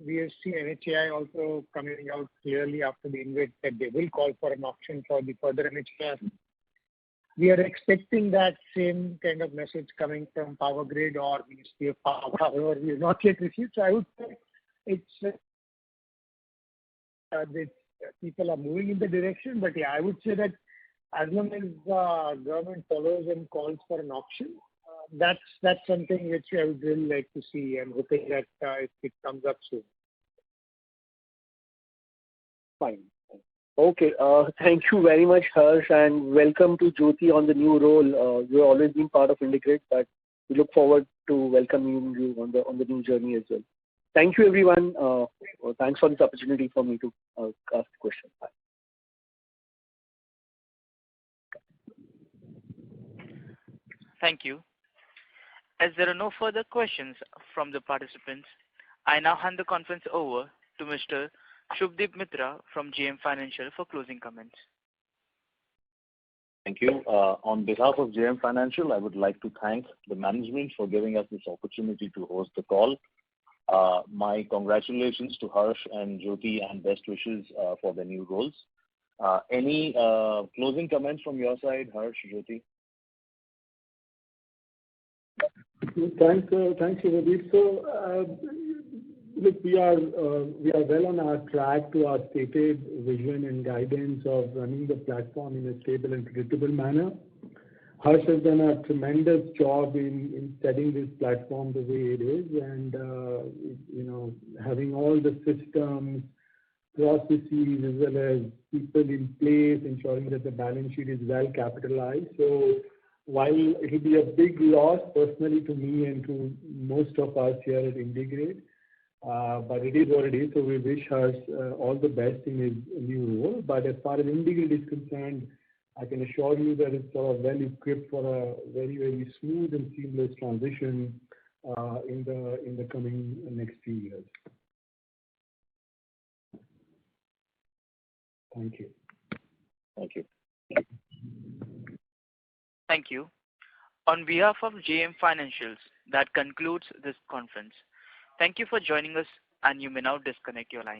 We have seen NHAI also coming out clearly after the InvIT that they will call for an auction for the further NHAI. We are expecting that same kind of message coming from Power Grid or Ministry of Power. However, we have not yet received. So I would say it's people are moving in the direction. But yeah, I would say that as long as government follows and calls for an auction, that's something which I would really like to see, and hoping that it comes up soon. Fine. Okay. Thank you very much, Harsh, and welcome to Jyoti on the new role. You've always been part of IndiGrid, but we look forward to welcoming you on the new journey as well. Thank you, everyone. Thanks for this opportunity for me to ask the question. Bye. Thank you. As there are no further questions from the participants, I now hand the conference over to Mr. Shubdeep Mitra from JM Financial for closing comments. Thank you. On behalf of JM Financial, I would like to thank the management for giving us this opportunity to host the call. My congratulations to Harsh and Jyoti, and best wishes for their new roles. Any closing comments from your side, Harsh, Jyoti? Thanks, Shubdeep. So, look, we are well on our track to our stated vision and guidance of running the platform in a stable and predictable manner. Harsh has done a tremendous job in setting this platform the way it is, and having all the systems, processes, as well as people in place, ensuring that the balance sheet is well capitalized. So while it will be a big loss personally to me and to most of us here at IndiGrid, but it is what it is. So we wish Harsh all the best in his new role. But as far as IndiGrid is concerned, I can assure you that it's sort of well equipped for a very, very smooth and seamless transition in the coming next few years. Thank you. Thank you. Thank you. On behalf of JM Financials, that concludes this conference. Thank you for joining us, and you may now disconnect your line.